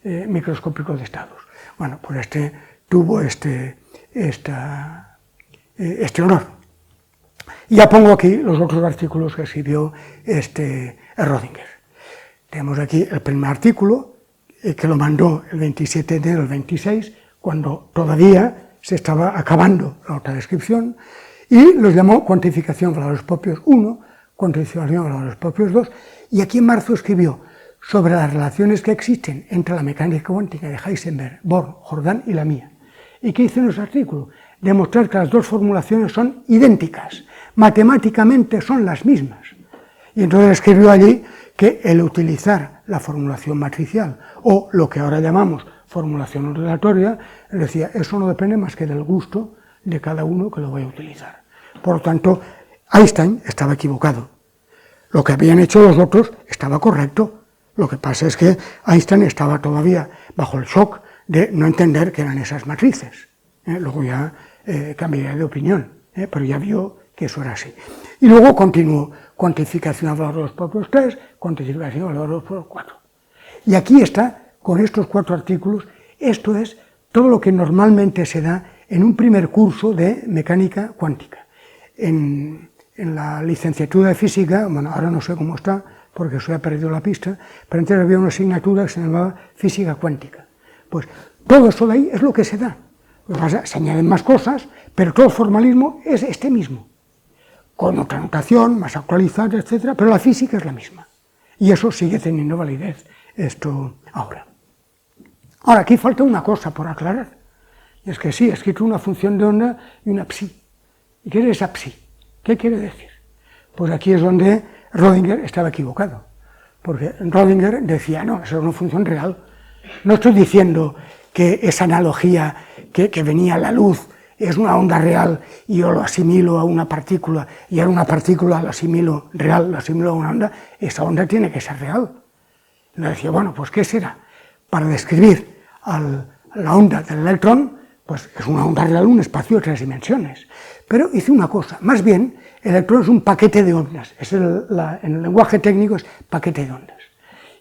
microscópicos de estados. Bueno, pues tuvo este honor. Y ya pongo aquí los otros artículos que escribió Rödinger. Tenemos aquí el primer artículo, que lo mandó el 27 de enero del 26, cuando todavía se estaba acabando la otra descripción, y los llamó cuantificación de valores propios 1, cuantificación de valores propios 2, y aquí en marzo escribió sobre las relaciones que existen entre la mecánica cuántica de Heisenberg, Born, Jordan y la mía. ¿Y qué hizo en ese artículo? Demostrar que las dos formulaciones son idénticas, matemáticamente son las mismas. Y entonces escribió allí que el utilizar la formulación matricial, o lo que ahora llamamos formulación ondulatoria, él decía, eso no depende más que del gusto de cada uno que lo vaya a utilizar. Por lo tanto, Einstein estaba equivocado. Lo que habían hecho los otros estaba correcto. Lo que pasa es que Einstein estaba todavía bajo el shock de no entender que eran esas matrices. Luego ya cambiaría de opinión, pero ya vio que eso era así. Y luego continuó cuantificación de valores propios 3, cuantificación de valores propios 4. Y aquí está, con estos 4 artículos, esto es todo lo que normalmente se da en un primer curso de mecánica cuántica. En la licenciatura de física, bueno, ahora no sé cómo está, porque se ha perdido la pista, pero antes había una asignatura que se llamaba física cuántica. Pues todo eso de ahí es lo que se da. Lo que pasa, se añaden más cosas, pero todo el formalismo es este mismo, con otra notación, más actualizada, etc., pero la física es la misma. Y eso sigue teniendo validez, esto ahora. Ahora, aquí falta una cosa por aclarar, y es que sí, he escrito una función de onda y una psi. ¿Y qué es esa psi? ¿Qué quiere decir? Pues aquí es donde Rödinger estaba equivocado, porque Rödinger decía, no, eso es una función real. No estoy diciendo que esa analogía que venía la luz es una onda real y yo lo asimilo a una partícula y a una partícula la asimilo real, la asimilo a una onda, esa onda tiene que ser real. Y le decía, bueno, pues ¿qué será? Para describir la onda del electrón, pues es una onda real, un espacio de 3 dimensiones. Pero hice una cosa, más bien, el electrón es un paquete de ondas, en el lenguaje técnico es paquete de ondas.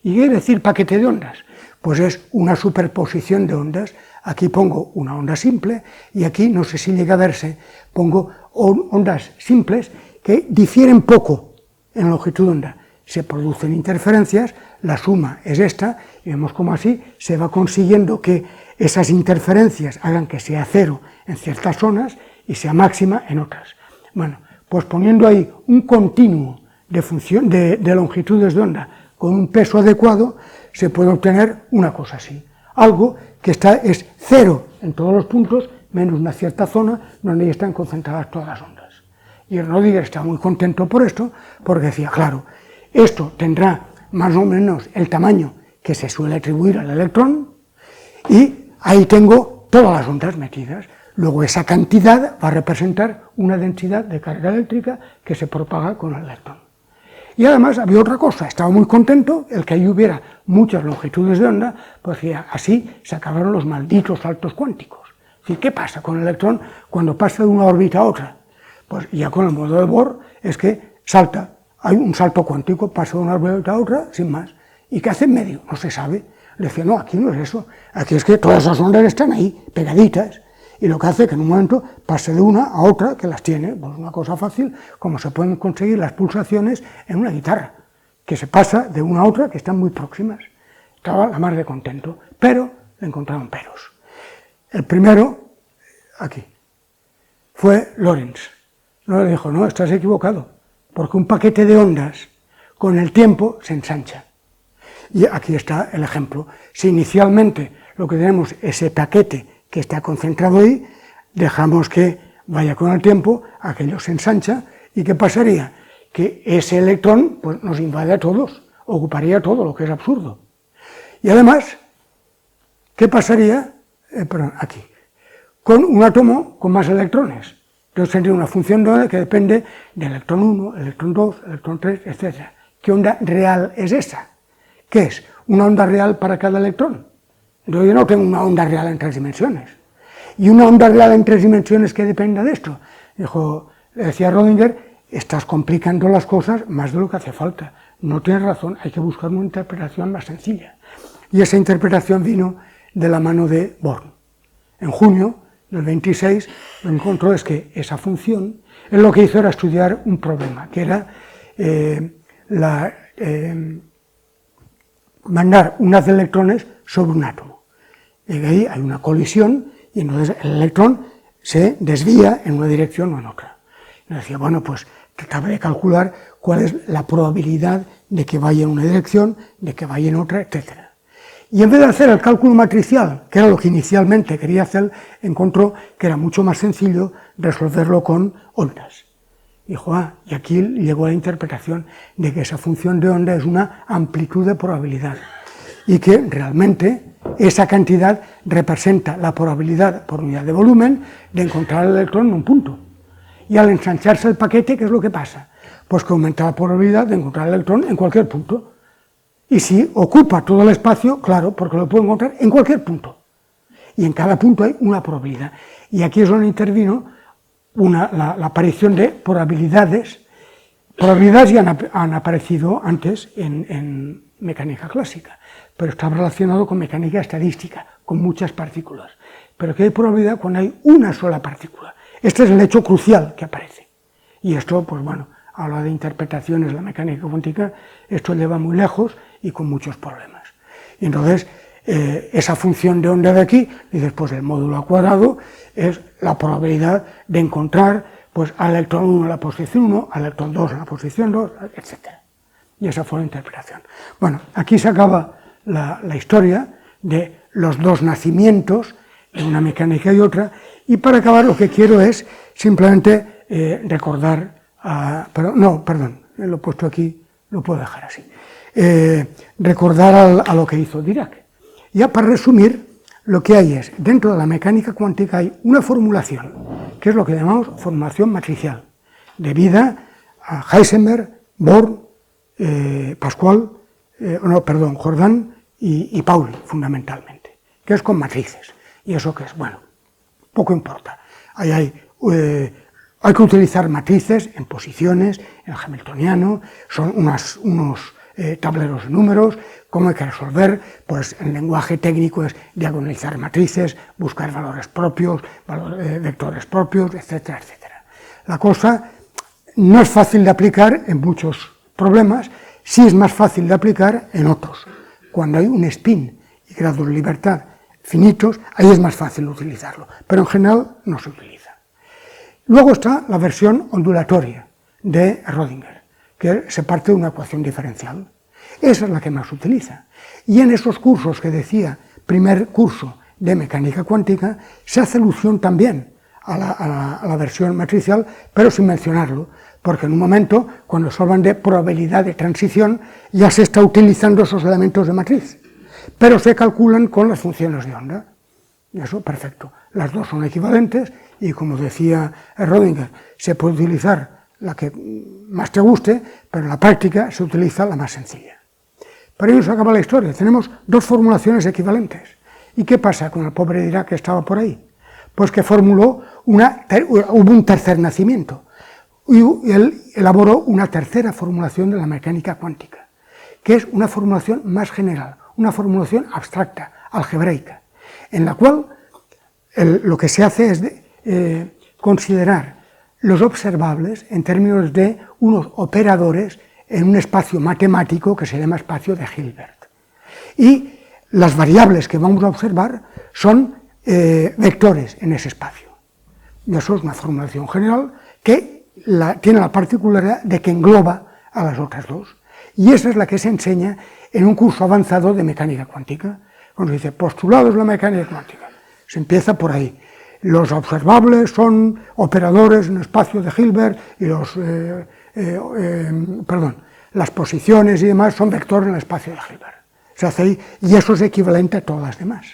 ¿Y qué quiere decir paquete de ondas? Pues es una superposición de ondas. Aquí pongo una onda simple y aquí, no sé si llega a verse, pongo ondas simples que difieren poco en longitud de onda. Se producen interferencias, la suma es esta, y vemos cómo así se va consiguiendo que esas interferencias hagan que sea cero en ciertas zonas y sea máxima en otras. Bueno, pues poniendo ahí un continuo de longitudes de onda con un peso adecuado, se puede obtener una cosa así. Algo que es cero en todos los puntos, menos una cierta zona donde ya están concentradas todas las ondas. Y Rödinger está muy contento por esto, porque decía, claro, esto tendrá más o menos el tamaño que se suele atribuir al electrón, y ahí tengo todas las ondas metidas. Luego esa cantidad va a representar una densidad de carga eléctrica que se propaga con el electrón. Y además había otra cosa, estaba muy contento, el que ahí hubiera muchas longitudes de onda, pues así se acabaron los malditos saltos cuánticos. Es decir, ¿qué pasa con el electrón cuando pasa de una órbita a otra? Pues ya con el modelo de Bohr es que salta, hay un salto cuántico, pasa de una órbita a otra, sin más. ¿Y qué hace en medio? No se sabe. Le decía, no, aquí no es eso, aquí es que todas esas ondas están ahí, pegaditas, y lo que hace que en un momento pase de una a otra, que las tiene, pues una cosa fácil, como se pueden conseguir las pulsaciones en una guitarra, que se pasa de una a otra, que están muy próximas. Estaba la mar de contento, pero le encontraron peros. El primero, aquí, fue Lorentz. Le dijo, no, estás equivocado, porque un paquete de ondas con el tiempo se ensancha. Y aquí está el ejemplo. Si inicialmente lo que tenemos es ese paquete que está concentrado ahí, dejamos que vaya con el tiempo, aquello se ensancha, ¿y qué pasaría? Que ese electrón pues, nos invade a todos, ocuparía todo, lo que es absurdo. Y además, ¿qué pasaría? Aquí, con un átomo con más electrones. Entonces tendría una función de onda que depende del electrón 1, electrón 2, electrón 3, etc. ¿Qué onda real es esa? ¿Qué es? ¿Una onda real para cada electrón? Entonces yo no tengo una onda real en 3 dimensiones. ¿Y una onda real en 3 dimensiones que dependa de esto? Le decía Rödinger, estás complicando las cosas más de lo que hace falta. No tienes razón, hay que buscar una interpretación más sencilla. Y esa interpretación vino de la mano de Born. En junio del 26 lo encontró es que esa función, él lo que hizo era estudiar un problema, que era mandar un haz de electrones sobre un átomo. Y ahí hay una colisión y entonces el electrón se desvía en una dirección o en otra. Y decía, bueno, pues trataba de calcular cuál es la probabilidad de que vaya en una dirección, de que vaya en otra, etc. Y en vez de hacer el cálculo matricial, que era lo que inicialmente quería hacer, encontró que era mucho más sencillo resolverlo con ondas. Dijo, y aquí llegó a la interpretación de que esa función de onda es una amplitud de probabilidad y que realmente esa cantidad representa la probabilidad por unidad de volumen de encontrar el electrón en un punto. Y al ensancharse el paquete, ¿qué es lo que pasa? Pues que aumenta la probabilidad de encontrar el electrón en cualquier punto. Y si ocupa todo el espacio, claro, porque lo puedo encontrar en cualquier punto. Y en cada punto hay una probabilidad. Y aquí es donde intervino la aparición de probabilidades. Probabilidades ya han aparecido antes en mecánica clásica, pero está relacionado con mecánica estadística, con muchas partículas. Pero que hay probabilidad cuando hay una sola partícula. Este es el hecho crucial que aparece. Y esto, pues bueno, a la hora de interpretaciones de la mecánica cuántica, esto lleva muy lejos y con muchos problemas. Y entonces, esa función de onda de aquí, y después el módulo al cuadrado, es la probabilidad de encontrar pues, al electrón 1 en la posición 1, al electrón 2 en la posición 2, etc. Y esa fue la interpretación. Bueno, aquí se acaba la historia de los dos nacimientos, de una mecánica y otra, y para acabar lo que quiero es simplemente recordar, lo he puesto aquí, lo puedo dejar así, recordar a lo que hizo Dirac. Ya para resumir, lo que hay es, dentro de la mecánica cuántica hay una formulación, que es lo que llamamos formulación matricial, debida a Heisenberg, Bohr, Jordan y Pauli, fundamentalmente, que es con matrices. ¿Y eso qué es? Bueno, poco importa. Hay que utilizar matrices en posiciones, en el hamiltoniano, son unos tableros de números. ¿Cómo hay que resolver? Pues el lenguaje técnico es diagonalizar matrices, buscar valores propios, vectores propios, etcétera, etcétera. La cosa no es fácil de aplicar en muchos problemas, sí es más fácil de aplicar en otros. Cuando hay un spin y grados de libertad finitos, ahí es más fácil utilizarlo, pero en general no se utiliza. Luego está la versión ondulatoria de Rödinger, que se parte de una ecuación diferencial. Esa es la que más se utiliza. Y en esos cursos que decía, primer curso de mecánica cuántica, se hace alusión también a la versión matricial, pero sin mencionarlo, porque en un momento, cuando se hablan de probabilidad de transición, ya se está utilizando esos elementos de matriz, pero se calculan con las funciones de onda. Eso, perfecto. Las dos son equivalentes y, como decía Rödinger, se puede utilizar la que más te guste, pero en la práctica se utiliza la más sencilla. Pero ahí se acaba la historia. Tenemos dos formulaciones equivalentes. ¿Y qué pasa con el pobre Dirac que estaba por ahí? Pues que formuló hubo un tercer nacimiento. Y él elaboró una tercera formulación de la mecánica cuántica, que es una formulación más general, una formulación abstracta, algebraica, en la cual lo que se hace es considerar los observables en términos de unos operadores en un espacio matemático que se llama espacio de Hilbert. Y las variables que vamos a observar son vectores en ese espacio. Y eso es una formulación general que tiene la particularidad de que engloba a las otras dos. Y esa es la que se enseña en un curso avanzado de mecánica cuántica. Cuando se dice postulados de la mecánica cuántica, se empieza por ahí. Los observables son operadores en el espacio de Hilbert y las posiciones y demás son vectores en el espacio de Hilbert. Se hace ahí, y eso es equivalente a todas las demás.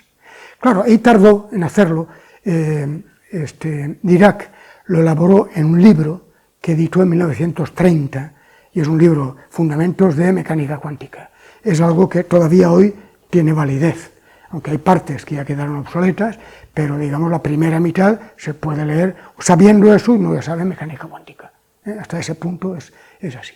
Claro, ahí tardó en hacerlo. Dirac lo elaboró en un libro que editó en 1930, y es un libro, Fundamentos de Mecánica Cuántica. Es algo que todavía hoy tiene validez, aunque hay partes que ya quedaron obsoletas, pero digamos la primera mitad se puede leer, sabiendo eso uno ya sabe mecánica cuántica. Hasta ese punto es así.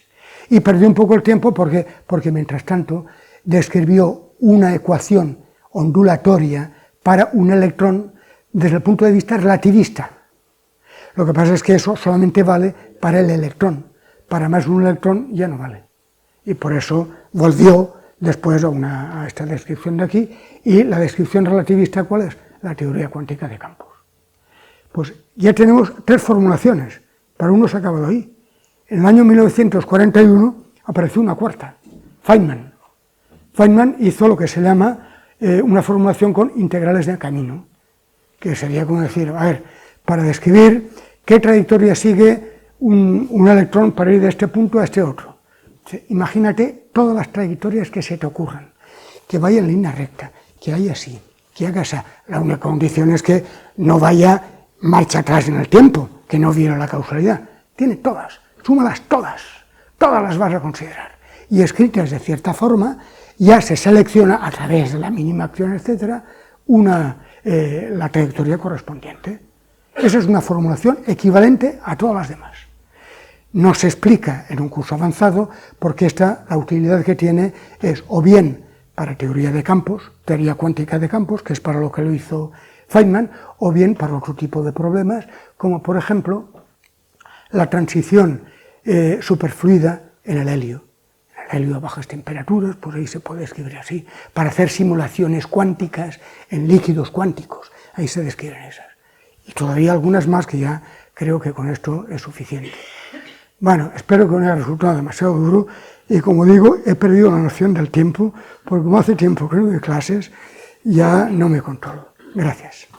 Y perdió un poco el tiempo porque mientras tanto describió una ecuación ondulatoria para un electrón desde el punto de vista relativista. Lo que pasa es que eso solamente vale para el electrón, para más de un electrón ya no vale. Y por eso volvió después a esta descripción de aquí, y la descripción relativista, ¿cuál es? La teoría cuántica de campos. Pues ya tenemos tres formulaciones, pero uno se ha acabado ahí. En el año 1941 apareció una cuarta, Feynman. Feynman hizo lo que se llama una formulación con integrales de camino, que sería como decir, a ver, para describir qué trayectoria sigue un electrón para ir de este punto a este otro. Imagínate todas las trayectorias que se te ocurran, que vaya en línea recta, que haya así, que haga esa. La única condición es que no vaya marcha atrás en el tiempo, que no viera la causalidad. Tiene todas, súmalas todas las vas a considerar. Y escritas de cierta forma, ya se selecciona a través de la mínima acción, etcétera, la trayectoria correspondiente. Esa es una formulación equivalente a todas las demás. No se explica en un curso avanzado porque la utilidad que tiene es o bien para teoría de campos, teoría cuántica de campos, que es para lo que lo hizo Feynman, o bien para otro tipo de problemas, como por ejemplo la transición superfluida en el helio. En el helio a bajas temperaturas, pues ahí se puede escribir así, para hacer simulaciones cuánticas en líquidos cuánticos, ahí se describen esas. Y todavía algunas más que ya creo que con esto es suficiente. Bueno, espero que no haya resultado demasiado duro y como digo, he perdido la noción del tiempo, porque como hace tiempo que no doy clases, ya no me controlo. Gracias.